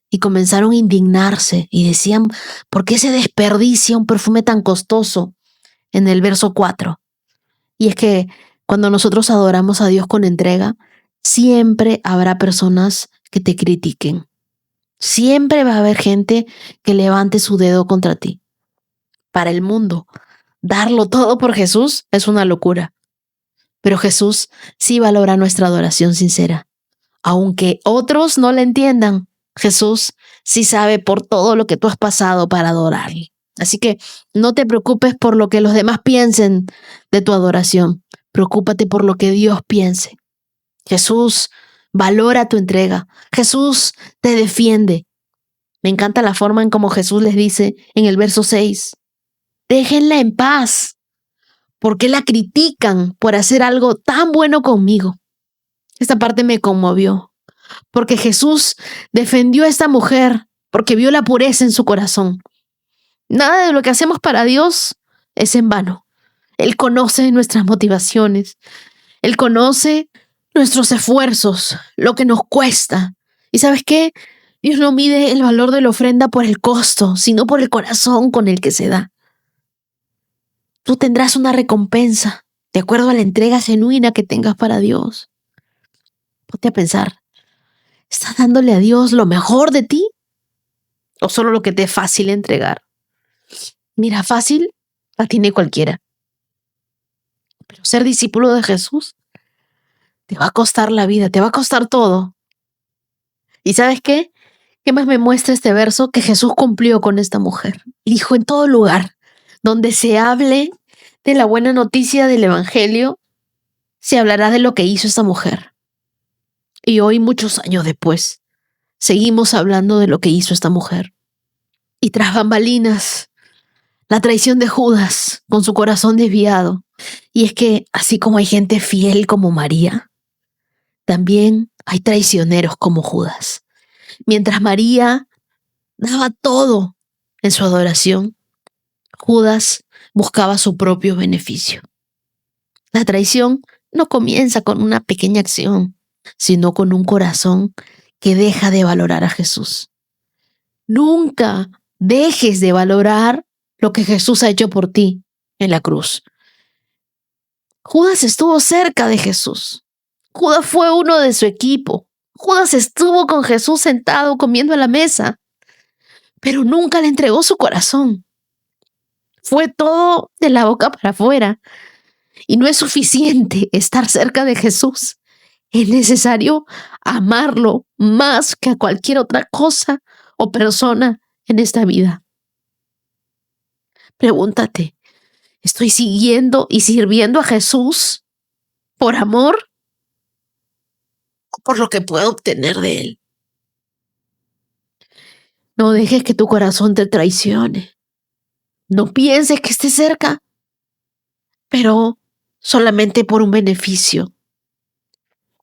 Y comenzaron a indignarse y decían: ¿por qué se desperdicia un perfume tan costoso? En el verso 4. Y es que cuando nosotros adoramos a Dios con entrega, siempre habrá personas que te critiquen. Siempre va a haber gente que levante su dedo contra ti. Para el mundo, darlo todo por Jesús es una locura. Pero Jesús sí valora nuestra adoración sincera. Aunque otros no la entiendan, Jesús sí sabe por todo lo que tú has pasado para adorarle. Así que no te preocupes por lo que los demás piensen de tu adoración. Preocúpate por lo que Dios piense. Jesús valora tu entrega. Jesús te defiende. Me encanta la forma en cómo Jesús les dice en el verso 6. Déjenla en paz. ¿Por qué la critican por hacer algo tan bueno conmigo? Esta parte me conmovió, porque Jesús defendió a esta mujer, porque vio la pureza en su corazón. Nada de lo que hacemos para Dios es en vano. Él conoce nuestras motivaciones. Él conoce nuestros esfuerzos, lo que nos cuesta. ¿Y sabes qué? Dios no mide el valor de la ofrenda por el costo, sino por el corazón con el que se da. Tú tendrás una recompensa de acuerdo a la entrega genuina que tengas para Dios. Ponte a pensar, ¿estás dándole a Dios lo mejor de ti? ¿O solo lo que te es fácil entregar? Mira, fácil la tiene cualquiera. Pero ser discípulo de Jesús te va a costar la vida, te va a costar todo. ¿Y sabes qué? ¿Qué más me muestra este verso? Que Jesús cumplió con esta mujer. Dijo, en todo lugar donde se hable de la buena noticia del Evangelio, se hablará de lo que hizo esta mujer. Y hoy, muchos años después, seguimos hablando de lo que hizo esta mujer. Y tras bambalinas, la traición de Judas con su corazón desviado. Y es que, así como hay gente fiel como María, también hay traicioneros como Judas. Mientras María daba todo en su adoración, Judas buscaba su propio beneficio. La traición no comienza con una pequeña acción, sino con un corazón que deja de valorar a Jesús. Nunca dejes de valorar lo que Jesús ha hecho por ti en la cruz. Judas estuvo cerca de Jesús. Judas fue uno de su equipo. Judas estuvo con Jesús sentado comiendo a la mesa, pero nunca le entregó su corazón. Fue todo de la boca para afuera. Y no es suficiente estar cerca de Jesús. Es necesario amarlo más que a cualquier otra cosa o persona en esta vida. Pregúntate, ¿estoy siguiendo y sirviendo a Jesús por amor o por lo que puedo obtener de Él? No dejes que tu corazón te traicione. No pienses que esté cerca, pero solamente por un beneficio.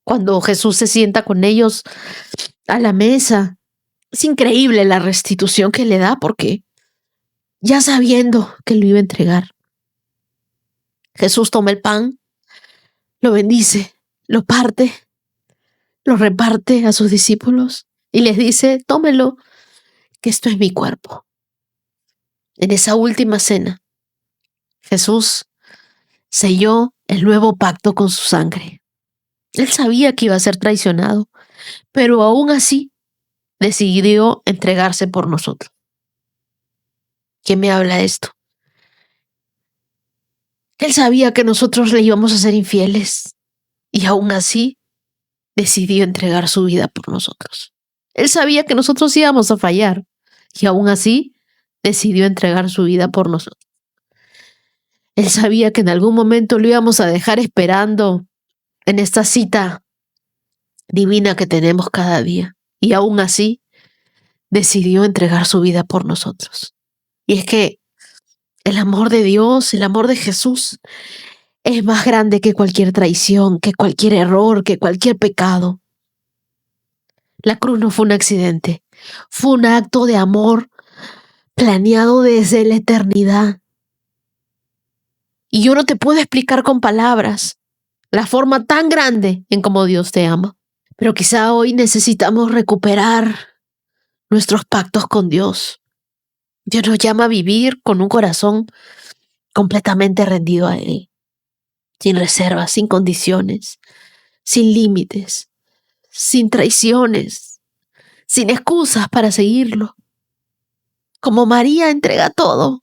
Cuando Jesús se sienta con ellos a la mesa, es increíble la restitución que le da porque ya sabiendo que lo iba a entregar, Jesús toma el pan, lo bendice, lo parte, lo reparte a sus discípulos y les dice, tómelo, que esto es mi cuerpo. En esa última cena, Jesús selló el nuevo pacto con su sangre. Él sabía que iba a ser traicionado, pero aún así decidió entregarse por nosotros. ¿Qué me habla esto? Él sabía que nosotros le íbamos a ser infieles y aún así decidió entregar su vida por nosotros. Él sabía que nosotros íbamos a fallar y aún así decidió entregar su vida por nosotros. Él sabía que en algún momento lo íbamos a dejar esperando en esta cita divina que tenemos cada día y aún así decidió entregar su vida por nosotros. Y es que el amor de Dios, el amor de Jesús es más grande que cualquier traición, que cualquier error, que cualquier pecado. La cruz no fue un accidente, fue un acto de amor planeado desde la eternidad. Y yo no te puedo explicar con palabras la forma tan grande en cómo Dios te ama. Pero quizá hoy necesitamos recuperar nuestros pactos con Dios. Dios nos llama a vivir con un corazón completamente rendido a Él, sin reservas, sin condiciones, sin límites, sin traiciones, sin excusas para seguirlo. Como María, entrega todo.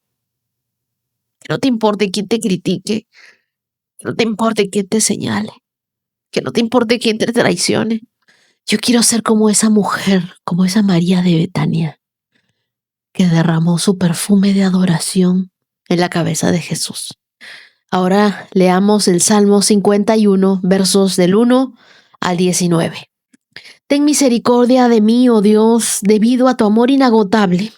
Que no te importe quién te critique, que no te importe quién te señale, que no te importe quién te traicione. Yo quiero ser como esa mujer, como esa María de Betania, que derramó su perfume de adoración en la cabeza de Jesús. Ahora leamos el Salmo 51, versos del 1 al 19. Ten misericordia de mí, oh Dios, debido a tu amor inagotable.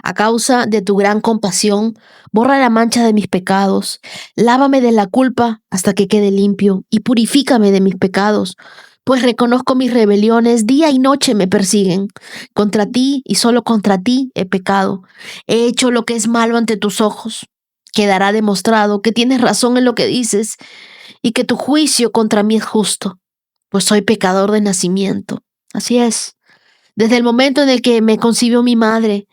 A causa de tu gran compasión, borra la mancha de mis pecados, lávame de la culpa hasta que quede limpio y purifícame de mis pecados, pues reconozco mis rebeliones, día y noche me persiguen. Contra ti y solo contra ti he pecado. He hecho lo que es malo ante tus ojos. Quedará demostrado que tienes razón en lo que dices y que tu juicio contra mí es justo, pues soy pecador de nacimiento. Así es, desde el momento en el que me concibió mi madre,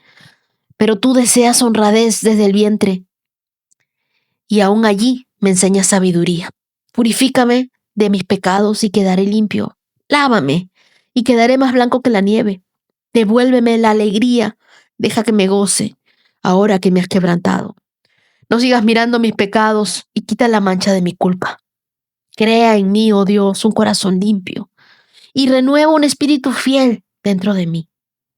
pero tú deseas honradez desde el vientre, y aún allí me enseñas sabiduría. Purifícame de mis pecados y quedaré limpio. Lávame y quedaré más blanco que la nieve. Devuélveme la alegría, deja que me goce, ahora que me has quebrantado. No sigas mirando mis pecados y quita la mancha de mi culpa. Crea en mí, oh Dios, un corazón limpio y renueva un espíritu fiel dentro de mí.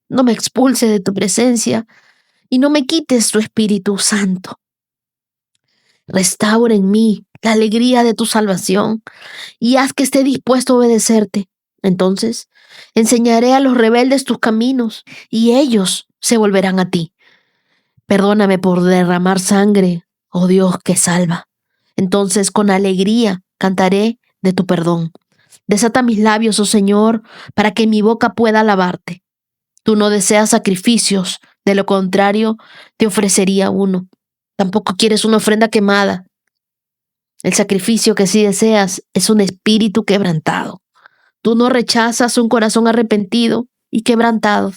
No me expulse de tu presencia y no me quites tu Espíritu Santo. Restaura en mí la alegría de tu salvación y haz que esté dispuesto a obedecerte. Entonces enseñaré a los rebeldes tus caminos y ellos se volverán a ti. Perdóname por derramar sangre, oh Dios que salva. Entonces con alegría cantaré de tu perdón. Desata mis labios, oh Señor, para que mi boca pueda alabarte. Tú no deseas sacrificios, de lo contrario te ofrecería uno. Tampoco quieres una ofrenda quemada. El sacrificio que sí deseas es un espíritu quebrantado. Tú no rechazas un corazón arrepentido y quebrantado.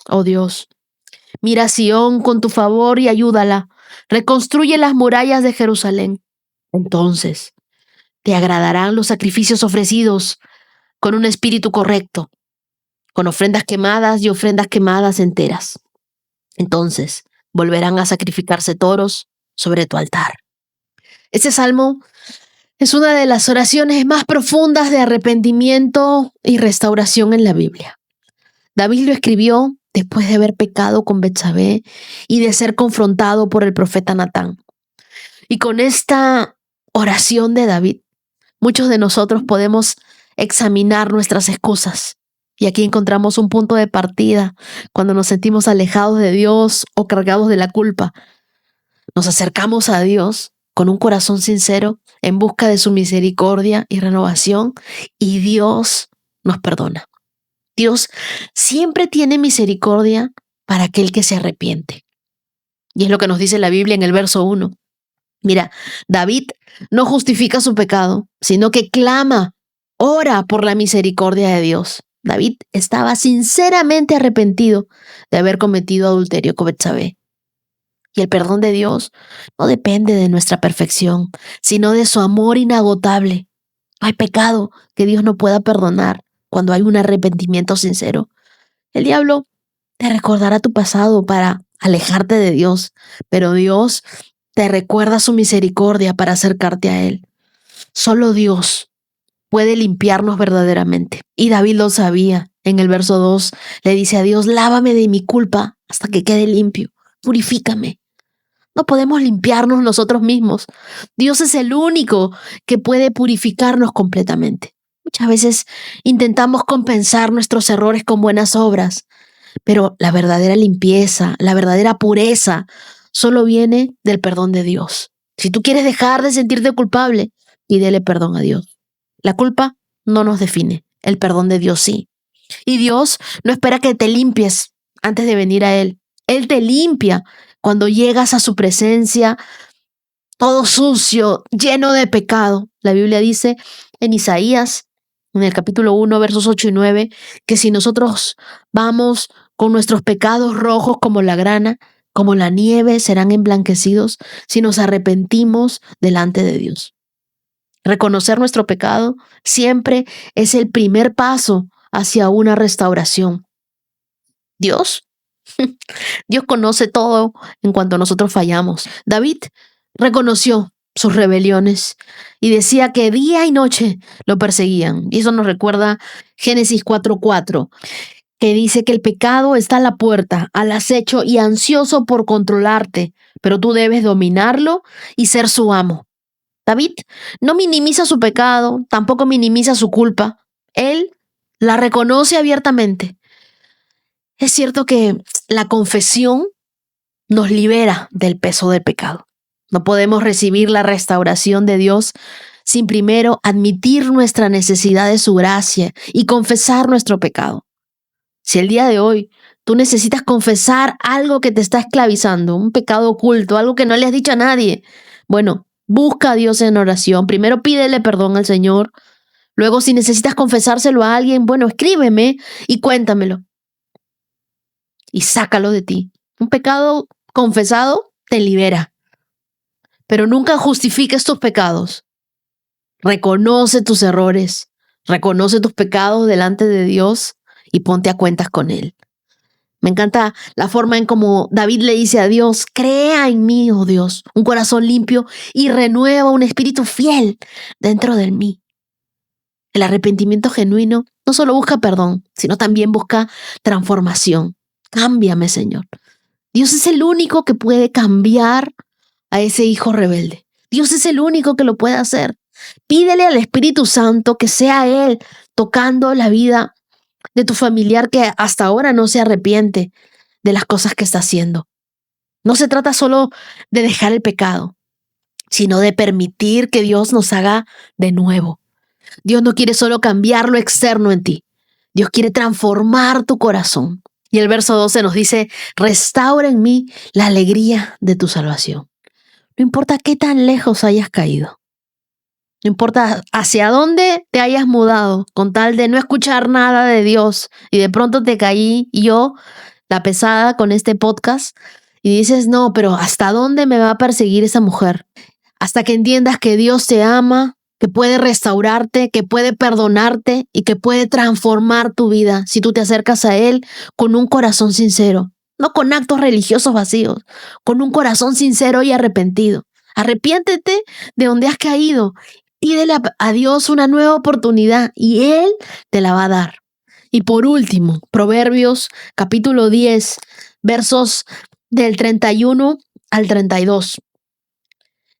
Oh Dios, mira a Sión con tu favor y ayúdala. Reconstruye las murallas de Jerusalén. Entonces te agradarán los sacrificios ofrecidos con un espíritu correcto, con ofrendas quemadas y ofrendas quemadas enteras. Entonces volverán a sacrificarse toros sobre tu altar. Este salmo es una de las oraciones más profundas de arrepentimiento y restauración en la Biblia. David lo escribió después de haber pecado con Betsabé y de ser confrontado por el profeta Natán. Y con esta oración de David, muchos de nosotros podemos examinar nuestras excusas. Y aquí encontramos un punto de partida cuando nos sentimos alejados de Dios o cargados de la culpa. Nos acercamos a Dios con un corazón sincero en busca de su misericordia y renovación, y Dios nos perdona. Dios siempre tiene misericordia para aquel que se arrepiente. Y es lo que nos dice la Biblia en el verso 1. Mira, David no justifica su pecado, sino que clama, ora por la misericordia de Dios. David estaba sinceramente arrepentido de haber cometido adulterio con Betsabé. Y el perdón de Dios no depende de nuestra perfección, sino de su amor inagotable. No hay pecado que Dios no pueda perdonar cuando hay un arrepentimiento sincero. El diablo te recordará tu pasado para alejarte de Dios, pero Dios te recuerda su misericordia para acercarte a Él. Solo Dios puede limpiarnos verdaderamente. Y David lo sabía. En el verso 2 le dice a Dios, lávame de mi culpa hasta que quede limpio. Purifícame. No podemos limpiarnos nosotros mismos. Dios es el único que puede purificarnos completamente. Muchas veces intentamos compensar nuestros errores con buenas obras, pero la verdadera limpieza, la verdadera pureza, solo viene del perdón de Dios. Si tú quieres dejar de sentirte culpable, pídele perdón a Dios. La culpa no nos define, el perdón de Dios sí. Y Dios no espera que te limpies antes de venir a Él. Él te limpia cuando llegas a su presencia, todo sucio, lleno de pecado. La Biblia dice en Isaías, en el capítulo 1, versos 8 y 9, que si nosotros vamos con nuestros pecados rojos como la grana, como la nieve, serán emblanquecidos si nos arrepentimos delante de Dios. Reconocer nuestro pecado siempre es el primer paso hacia una restauración. ¿Dios? Dios conoce todo en cuanto nosotros fallamos. David reconoció sus rebeliones y decía que día y noche lo perseguían. Y eso nos recuerda Génesis 4:4, que dice que el pecado está a la puerta, al acecho y ansioso por controlarte, pero tú debes dominarlo y ser su amo. David no minimiza su pecado, tampoco minimiza su culpa. Él la reconoce abiertamente. Es cierto que la confesión nos libera del peso del pecado. No podemos recibir la restauración de Dios sin primero admitir nuestra necesidad de su gracia y confesar nuestro pecado. Si el día de hoy tú necesitas confesar algo que te está esclavizando, un pecado oculto, algo que no le has dicho a nadie, bueno, busca a Dios en oración. Primero pídele perdón al Señor. Luego, si necesitas confesárselo a alguien, bueno, escríbeme y cuéntamelo. Y sácalo de ti. Un pecado confesado te libera. Pero nunca justifiques tus pecados. Reconoce tus errores, reconoce tus pecados delante de Dios y ponte a cuentas con Él. Me encanta la forma en cómo David le dice a Dios: crea en mí, oh Dios, un corazón limpio y renueva un espíritu fiel dentro de mí. El arrepentimiento genuino no solo busca perdón, sino también busca transformación. Cámbiame, Señor. Dios es el único que puede cambiar a ese hijo rebelde. Dios es el único que lo puede hacer. Pídele al Espíritu Santo que sea Él tocando la vida de tu familiar que hasta ahora no se arrepiente de las cosas que está haciendo. No se trata solo de dejar el pecado, sino de permitir que Dios nos haga de nuevo. Dios no quiere solo cambiar lo externo en ti. Dios quiere transformar tu corazón. Y el verso 12 nos dice: restaura en mí la alegría de tu salvación. No importa qué tan lejos hayas caído. No importa hacia dónde te hayas mudado, con tal de no escuchar nada de Dios. Y de pronto te caí yo, la pesada, con este podcast. Y dices: no, pero ¿hasta dónde me va a perseguir esa mujer? Hasta que entiendas que Dios te ama, que puede restaurarte, que puede perdonarte y que puede transformar tu vida si tú te acercas a Él con un corazón sincero, no con actos religiosos vacíos, con un corazón sincero y arrepentido. Arrepiéntete de donde has caído, pídele a Dios una nueva oportunidad y Él te la va a dar. Y por último, Proverbios capítulo 10, versos del 31 al 32.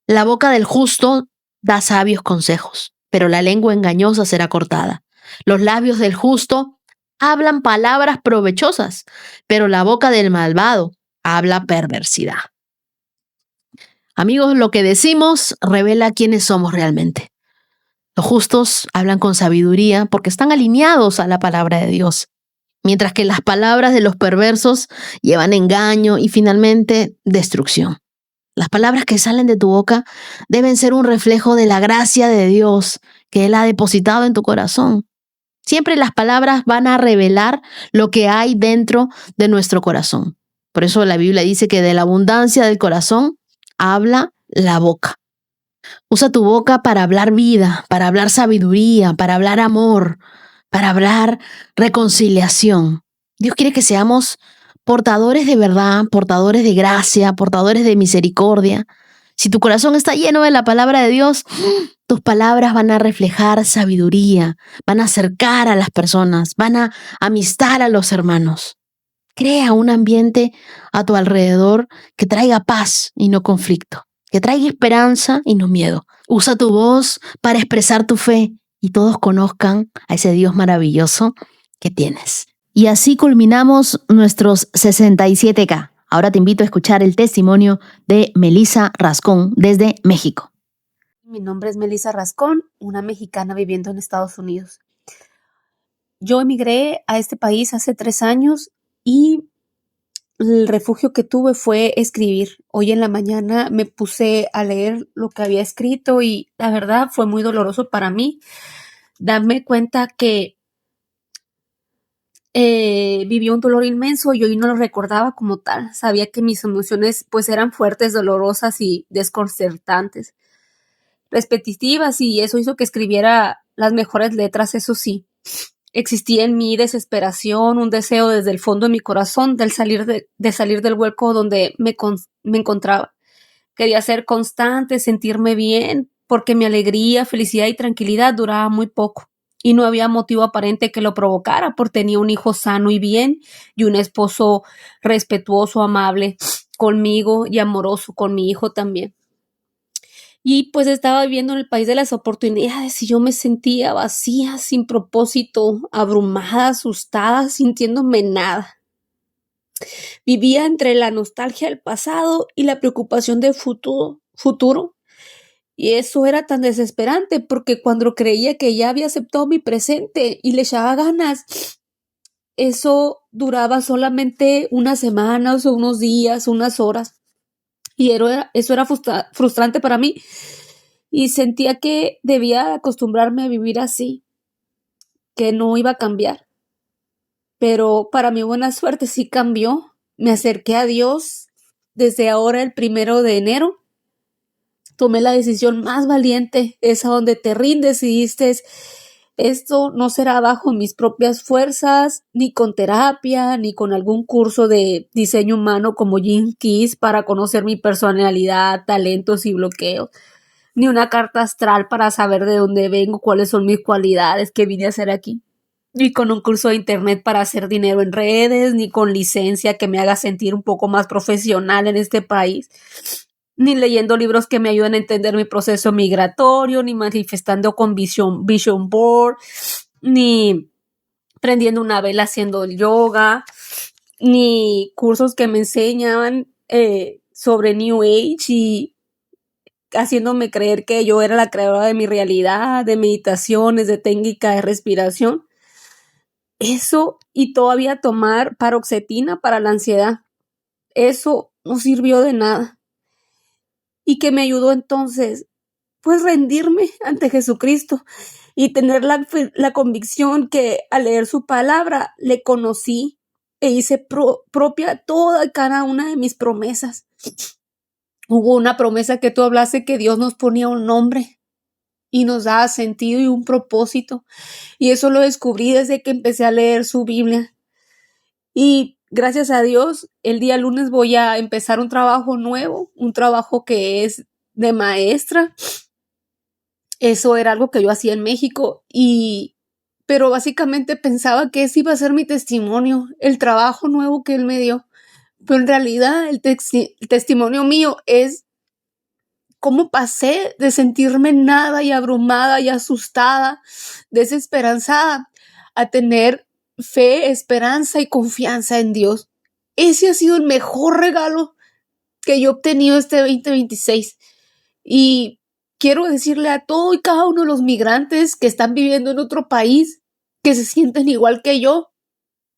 La boca del justo da sabios consejos, pero la lengua engañosa será cortada. Los labios del justo hablan palabras provechosas, pero la boca del malvado habla perversidad. Amigos, lo que decimos revela quiénes somos realmente. Los justos hablan con sabiduría porque están alineados a la palabra de Dios, mientras que las palabras de los perversos llevan engaño y finalmente destrucción. Las palabras que salen de tu boca deben ser un reflejo de la gracia de Dios que Él ha depositado en tu corazón. Siempre las palabras van a revelar lo que hay dentro de nuestro corazón. Por eso la Biblia dice que de la abundancia del corazón habla la boca. Usa tu boca para hablar vida, para hablar sabiduría, para hablar amor, para hablar reconciliación. Dios quiere que seamos portadores de verdad, portadores de gracia, portadores de misericordia. Si tu corazón está lleno de la palabra de Dios, tus palabras van a reflejar sabiduría, van a acercar a las personas, van a amistar a los hermanos. Crea un ambiente a tu alrededor que traiga paz y no conflicto, que traiga esperanza y no miedo. Usa tu voz para expresar tu fe y todos conozcan a ese Dios maravilloso que tienes. Y así culminamos nuestros 67K. Ahora te invito a escuchar el testimonio de Melissa Rascón desde México. Mi nombre es Melissa Rascón, una mexicana viviendo en Estados Unidos. Yo emigré a este país hace 3 años y el refugio que tuve fue escribir. Hoy en la mañana me puse a leer lo que había escrito y la verdad fue muy doloroso para mí darme cuenta que viví un dolor inmenso y hoy no lo recordaba como tal. Sabía que mis emociones pues eran fuertes, dolorosas y desconcertantes, repetitivas, y eso hizo que escribiera las mejores letras, eso sí. Existía en mí desesperación, un deseo desde el fondo de mi corazón de salir del hueco donde me encontraba. Quería ser constante, sentirme bien, porque mi alegría, felicidad y tranquilidad duraba muy poco. Y no había motivo aparente que lo provocara, porque tenía un hijo sano y bien, y un esposo respetuoso, amable conmigo y amoroso con mi hijo también. Y pues estaba viviendo en el país de las oportunidades y yo me sentía vacía, sin propósito, abrumada, asustada, sintiéndome nada. Vivía entre la nostalgia del pasado y la preocupación del futuro. Y eso era tan desesperante porque cuando creía que ya había aceptado mi presente y le echaba ganas, eso duraba solamente unas semanas o unos días, unas horas. Y eso era frustrante para mí. Y sentía que debía acostumbrarme a vivir así, que no iba a cambiar. Pero para mi buena suerte sí cambió. Me acerqué a Dios desde ahora, el 1 de enero. Tomé la decisión más valiente, esa donde te rindes y dices, esto no será bajo mis propias fuerzas, ni con terapia, ni con algún curso de diseño humano como Gene Keys para conocer mi personalidad, talentos y bloqueos, ni una carta astral para saber de dónde vengo, cuáles son mis cualidades, qué vine a hacer aquí, ni con un curso de internet para hacer dinero en redes, ni con licencia que me haga sentir un poco más profesional en este país, ni leyendo libros que me ayuden a entender mi proceso migratorio, ni manifestando con vision board, ni prendiendo una vela haciendo yoga, ni cursos que me enseñaban sobre New Age y haciéndome creer que yo era la creadora de mi realidad, de meditaciones, de técnica de respiración. Eso y todavía tomar paroxetina para la ansiedad. Eso no sirvió de nada. ¿Y que me ayudó entonces? Pues rendirme ante Jesucristo y tener la convicción que al leer su palabra le conocí e hice propia toda y cada una de mis promesas. Hubo una promesa que tú hablaste que Dios nos ponía un nombre y nos daba sentido y un propósito. Y eso lo descubrí desde que empecé a leer su Biblia. Y gracias a Dios, el día lunes voy a empezar un trabajo nuevo, un trabajo que es de maestra. Eso era algo que yo hacía en México pero básicamente pensaba que ese iba a ser mi testimonio, el trabajo nuevo que él me dio. Pero en realidad el testimonio mío es cómo pasé de sentirme nada y abrumada y asustada, desesperanzada, a tener fe, esperanza y confianza en Dios. Ese ha sido el mejor regalo que yo he obtenido este 2026. Y quiero decirle a todo y cada uno de los migrantes que están viviendo en otro país, que se sienten igual que yo,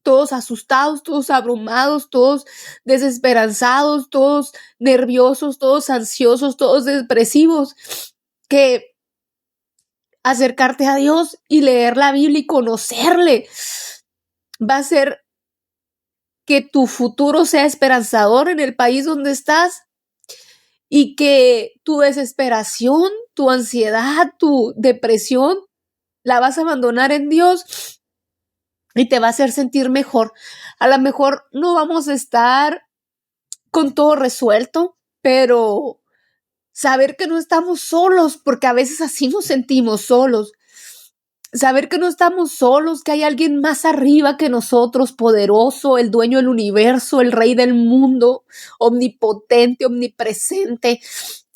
todos asustados, todos abrumados, todos desesperanzados, todos nerviosos, todos ansiosos, todos depresivos, que acercarte a Dios y leer la Biblia y conocerle va a hacer que tu futuro sea esperanzador en el país donde estás y que tu desesperación, tu ansiedad, tu depresión la vas a abandonar en Dios y te va a hacer sentir mejor. A lo mejor no vamos a estar con todo resuelto, pero saber que no estamos solos, porque a veces así nos sentimos solos. Saber que no estamos solos, que hay alguien más arriba que nosotros, poderoso, el dueño del universo, el rey del mundo, omnipotente, omnipresente,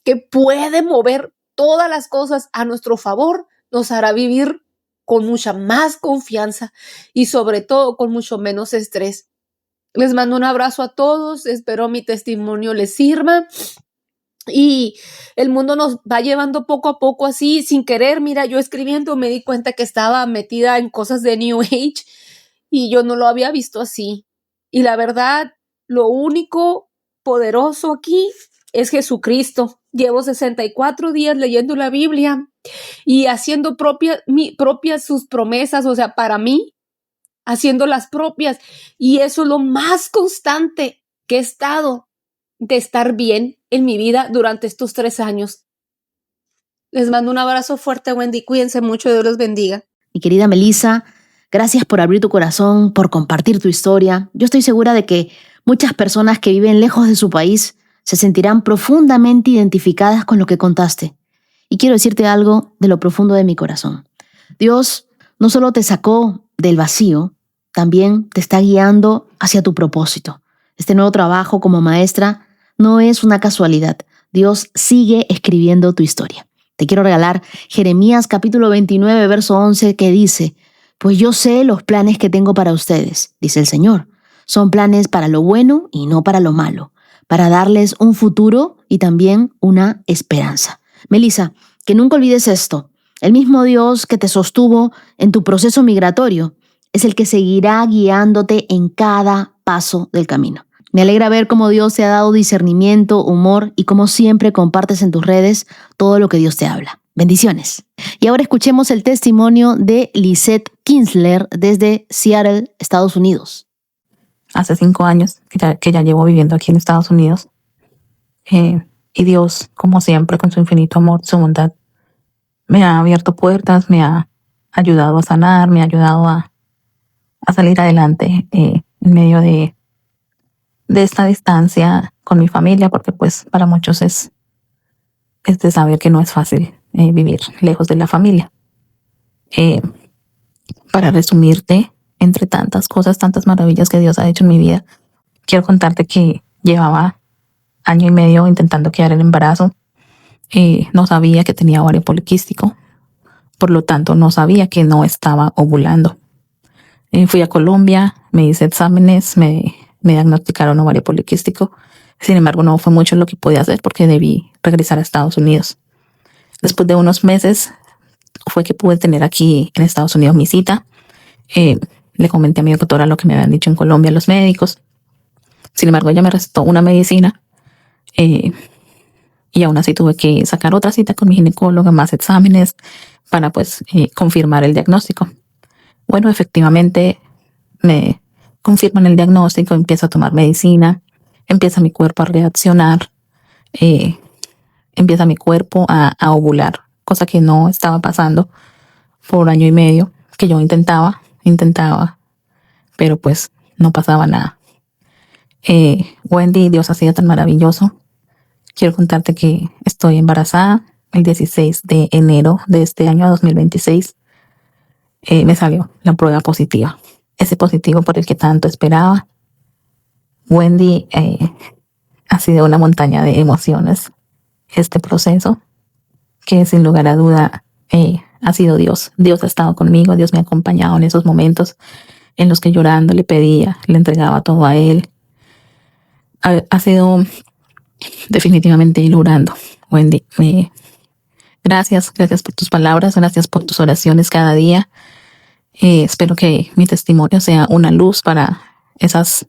que puede mover todas las cosas a nuestro favor, nos hará vivir con mucha más confianza y sobre todo con mucho menos estrés. Les mando un abrazo a todos, espero mi testimonio les sirva. Y el mundo nos va llevando poco a poco así, sin querer. Mira, yo escribiendo me di cuenta que estaba metida en cosas de New Age y yo no lo había visto así. Y la verdad, lo único poderoso aquí es Jesucristo. Llevo 64 días leyendo la Biblia y haciendo propias sus promesas, o sea, para mí, haciendo las propias. Y eso es lo más constante que he estado de estar bien en mi vida durante estos 3 años. Les mando un abrazo fuerte, Wendy. Cuídense mucho, Dios los bendiga. Mi querida Melissa, Gracias por abrir tu corazón, por compartir tu historia. Yo estoy segura de que muchas personas que viven lejos de su país se sentirán profundamente identificadas con lo que contaste. Y quiero decirte algo de lo profundo de mi corazón. Dios no solo te sacó del vacío, también te está guiando hacia tu propósito. Este nuevo trabajo como maestra no es una casualidad. Dios sigue escribiendo tu historia. Te quiero regalar Jeremías capítulo 29, verso 11, que dice: pues yo sé los planes que tengo para ustedes, dice el Señor. Son planes para lo bueno y no para lo malo, para darles un futuro y también una esperanza. Melissa, que nunca olvides esto. El mismo Dios que te sostuvo en tu proceso migratorio es el que seguirá guiándote en cada paso del camino. Me alegra ver cómo Dios te ha dado discernimiento, humor y cómo siempre compartes en tus redes todo lo que Dios te habla. Bendiciones. Y ahora escuchemos el testimonio de Lisette Kinsler desde Seattle, Estados Unidos. Hace 5 años que ya llevo viviendo aquí en Estados Unidos. Y Dios, como siempre, con su infinito amor, su bondad, me ha abierto puertas, me ha ayudado a sanar, me ha ayudado a salir adelante en medio de esta distancia con mi familia, porque pues para muchos es de saber que no es fácil vivir lejos de la familia. Para resumirte, entre tantas cosas, tantas maravillas que Dios ha hecho en mi vida, quiero contarte que llevaba 1 año y medio intentando quedar en embarazo. No sabía que tenía ovario poliquístico, por lo tanto no sabía que no estaba ovulando. Fui a Colombia, me hice exámenes, me diagnosticaron ovario poliquístico. Sin embargo, no fue mucho lo que podía hacer porque debí regresar a Estados Unidos. Después de unos meses fue que pude tener aquí en Estados Unidos mi cita. Le comenté a mi doctora lo que me habían dicho en Colombia los médicos. Sin embargo, ella me recetó una medicina y aún así tuve que sacar otra cita con mi ginecóloga, más exámenes para pues confirmar el diagnóstico. Bueno, efectivamente me confirman el diagnóstico, empiezo a tomar medicina, empieza mi cuerpo a reaccionar, empieza mi cuerpo a ovular, cosa que no estaba pasando por 1 año y medio, que yo intentaba, pero pues no pasaba nada. Wendy, Dios ha sido tan maravilloso. Quiero contarte que estoy embarazada el 16 de enero de este año 2026. Me salió la prueba positiva. Ese positivo por el que tanto esperaba. Wendy, ha sido una montaña de emociones este proceso, que sin lugar a duda ha sido Dios. Dios ha estado conmigo, Dios me ha acompañado en esos momentos en los que llorando le pedía, le entregaba todo a Él. Ha sido definitivamente logrando, Wendy. Gracias por tus palabras, gracias por tus oraciones cada día. Espero que mi testimonio sea una luz para esas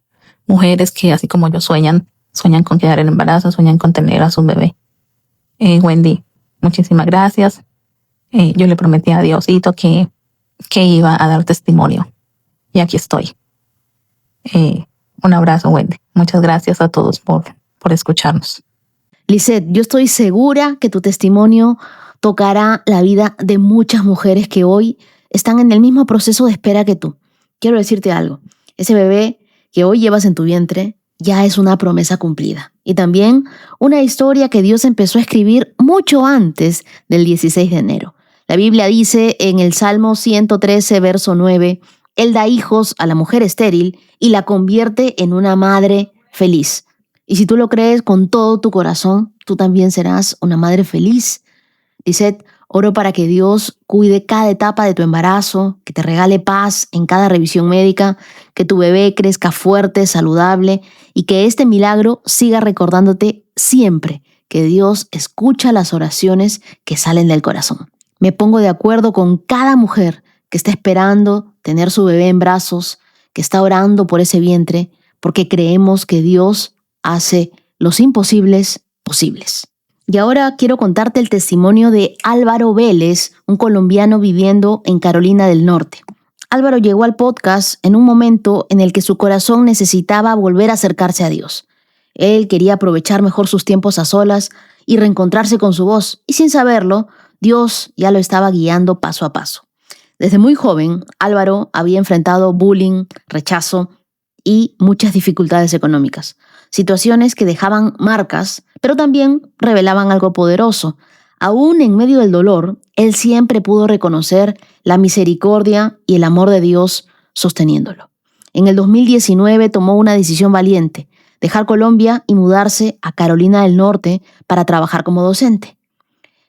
mujeres que, así como yo, sueñan con quedar en embarazo, sueñan con tener a su bebé. Wendy, muchísimas gracias. Yo le prometí a Diosito que iba a dar testimonio y aquí estoy. Un abrazo, Wendy. Muchas gracias a todos por escucharnos. Lisette, yo estoy segura que tu testimonio tocará la vida de muchas mujeres que hoy están en el mismo proceso de espera que tú. Quiero decirte algo. Ese bebé que hoy llevas en tu vientre ya es una promesa cumplida. Y también una historia que Dios empezó a escribir mucho antes del 16 de enero. La Biblia dice en el Salmo 113, verso 9, Él da hijos a la mujer estéril y la convierte en una madre feliz. Y si tú lo crees con todo tu corazón, tú también serás una madre feliz. Lisette, oro para que Dios cuide cada etapa de tu embarazo, que te regale paz en cada revisión médica, que tu bebé crezca fuerte, saludable y que este milagro siga recordándote siempre que Dios escucha las oraciones que salen del corazón. Me pongo de acuerdo con cada mujer que está esperando tener su bebé en brazos, que está orando por ese vientre, porque creemos que Dios hace los imposibles posibles. Y ahora quiero contarte el testimonio de Álvaro Vélez, un colombiano viviendo en Carolina del Norte. Álvaro llegó al podcast en un momento en el que su corazón necesitaba volver a acercarse a Dios. Él quería aprovechar mejor sus tiempos a solas y reencontrarse con su voz, y sin saberlo, Dios ya lo estaba guiando paso a paso. Desde muy joven, Álvaro había enfrentado bullying, rechazo y muchas dificultades económicas. Situaciones que dejaban marcas, pero también revelaban algo poderoso. Aún en medio del dolor, él siempre pudo reconocer la misericordia y el amor de Dios sosteniéndolo. En el 2019 tomó una decisión valiente: dejar Colombia y mudarse a Carolina del Norte para trabajar como docente.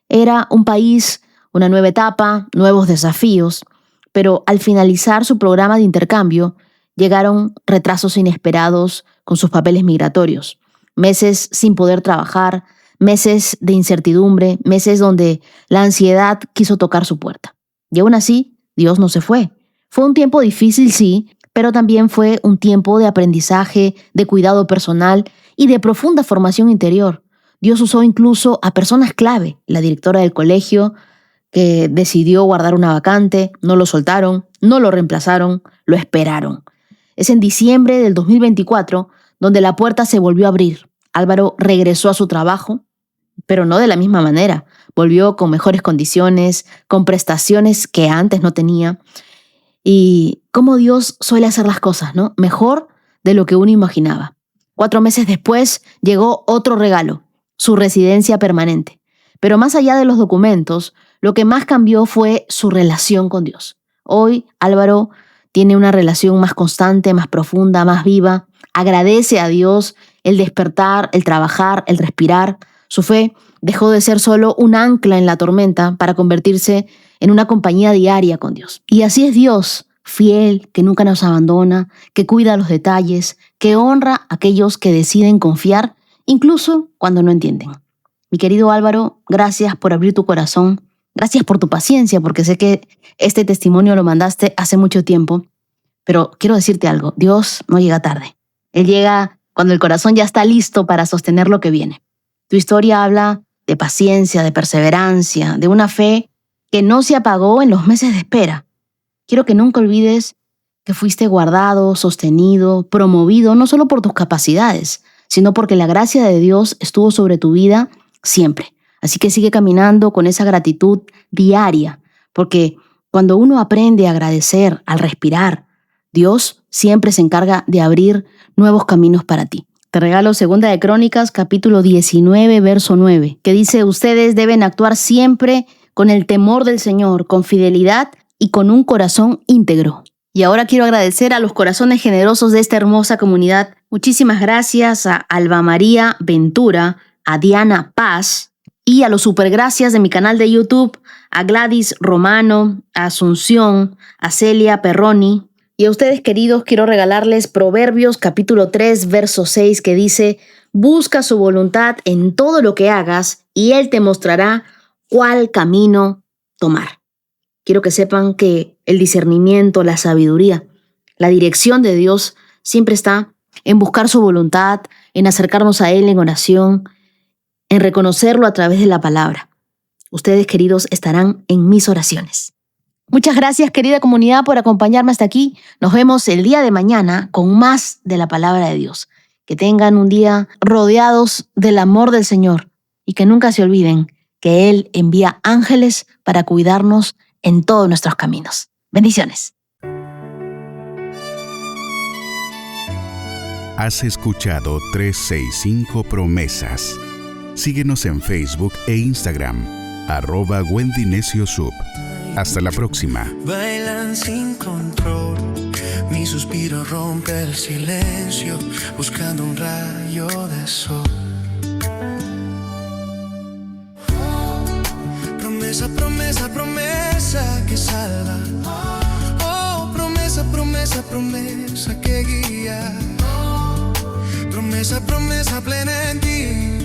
Era un país, una nueva etapa, nuevos desafíos, pero al finalizar su programa de intercambio, llegaron retrasos inesperados con sus papeles migratorios, meses sin poder trabajar, meses de incertidumbre, meses donde la ansiedad quiso tocar su puerta. Y aún así, Dios no se fue. Fue un tiempo difícil, sí, pero también fue un tiempo de aprendizaje, de cuidado personal y de profunda formación interior. Dios usó incluso a personas clave, la directora del colegio, que decidió guardar una vacante, no lo soltaron, no lo reemplazaron, lo esperaron. Es en diciembre del 2024 donde la puerta se volvió a abrir. Álvaro regresó a su trabajo, pero no de la misma manera. Volvió con mejores condiciones, con prestaciones que antes no tenía. Y cómo Dios suele hacer las cosas, ¿no? Mejor de lo que uno imaginaba. 4 meses después llegó otro regalo: su residencia permanente. Pero más allá de los documentos, lo que más cambió fue su relación con Dios. Hoy Álvaro tiene una relación más constante, más profunda, más viva. Agradece a Dios el despertar, el trabajar, el respirar. Su fe dejó de ser solo un ancla en la tormenta para convertirse en una compañía diaria con Dios. Y así es Dios, fiel, que nunca nos abandona, que cuida los detalles, que honra a aquellos que deciden confiar, incluso cuando no entienden. Mi querido Álvaro, gracias por abrir tu corazón. Gracias por tu paciencia, porque sé que este testimonio lo mandaste hace mucho tiempo. Pero quiero decirte algo: Dios no llega tarde. Él llega cuando el corazón ya está listo para sostener lo que viene. Tu historia habla de paciencia, de perseverancia, de una fe que no se apagó en los meses de espera. Quiero que nunca olvides que fuiste guardado, sostenido, promovido, no solo por tus capacidades, sino porque la gracia de Dios estuvo sobre tu vida siempre. Así que sigue caminando con esa gratitud diaria, porque cuando uno aprende a agradecer al respirar, Dios siempre se encarga de abrir nuevos caminos para ti. Te regalo 2 de Crónicas, capítulo 19, verso 9, que dice: ustedes deben actuar siempre con el temor del Señor, con fidelidad y con un corazón íntegro. Y ahora quiero agradecer a los corazones generosos de esta hermosa comunidad. Muchísimas gracias a Alba María Ventura, a Diana Paz y a los supergracias de mi canal de YouTube, a Gladys Romano, a Asunción, a Celia Perroni. Y a ustedes, queridos, quiero regalarles Proverbios capítulo 3, verso 6, que dice: busca su voluntad en todo lo que hagas y Él te mostrará cuál camino tomar. Quiero que sepan que el discernimiento, la sabiduría, la dirección de Dios siempre está en buscar su voluntad, en acercarnos a Él en oración, en reconocerlo a través de la palabra. Ustedes, queridos, estarán en mis oraciones. Muchas gracias, querida comunidad, por acompañarme hasta aquí. Nos vemos el día de mañana con más de la palabra de Dios. Que tengan un día rodeados del amor del Señor y que nunca se olviden que Él envía ángeles para cuidarnos en todos nuestros caminos. Bendiciones. Has escuchado 365 Promesas. Síguenos en Facebook e Instagram, @Wendy Necio Sub. Hasta la próxima. Bailan sin control, mi suspiro rompe el silencio, buscando un rayo de sol. Promesa, promesa, promesa que salva. Oh, promesa, promesa, promesa que guía. Promesa, promesa plena en ti.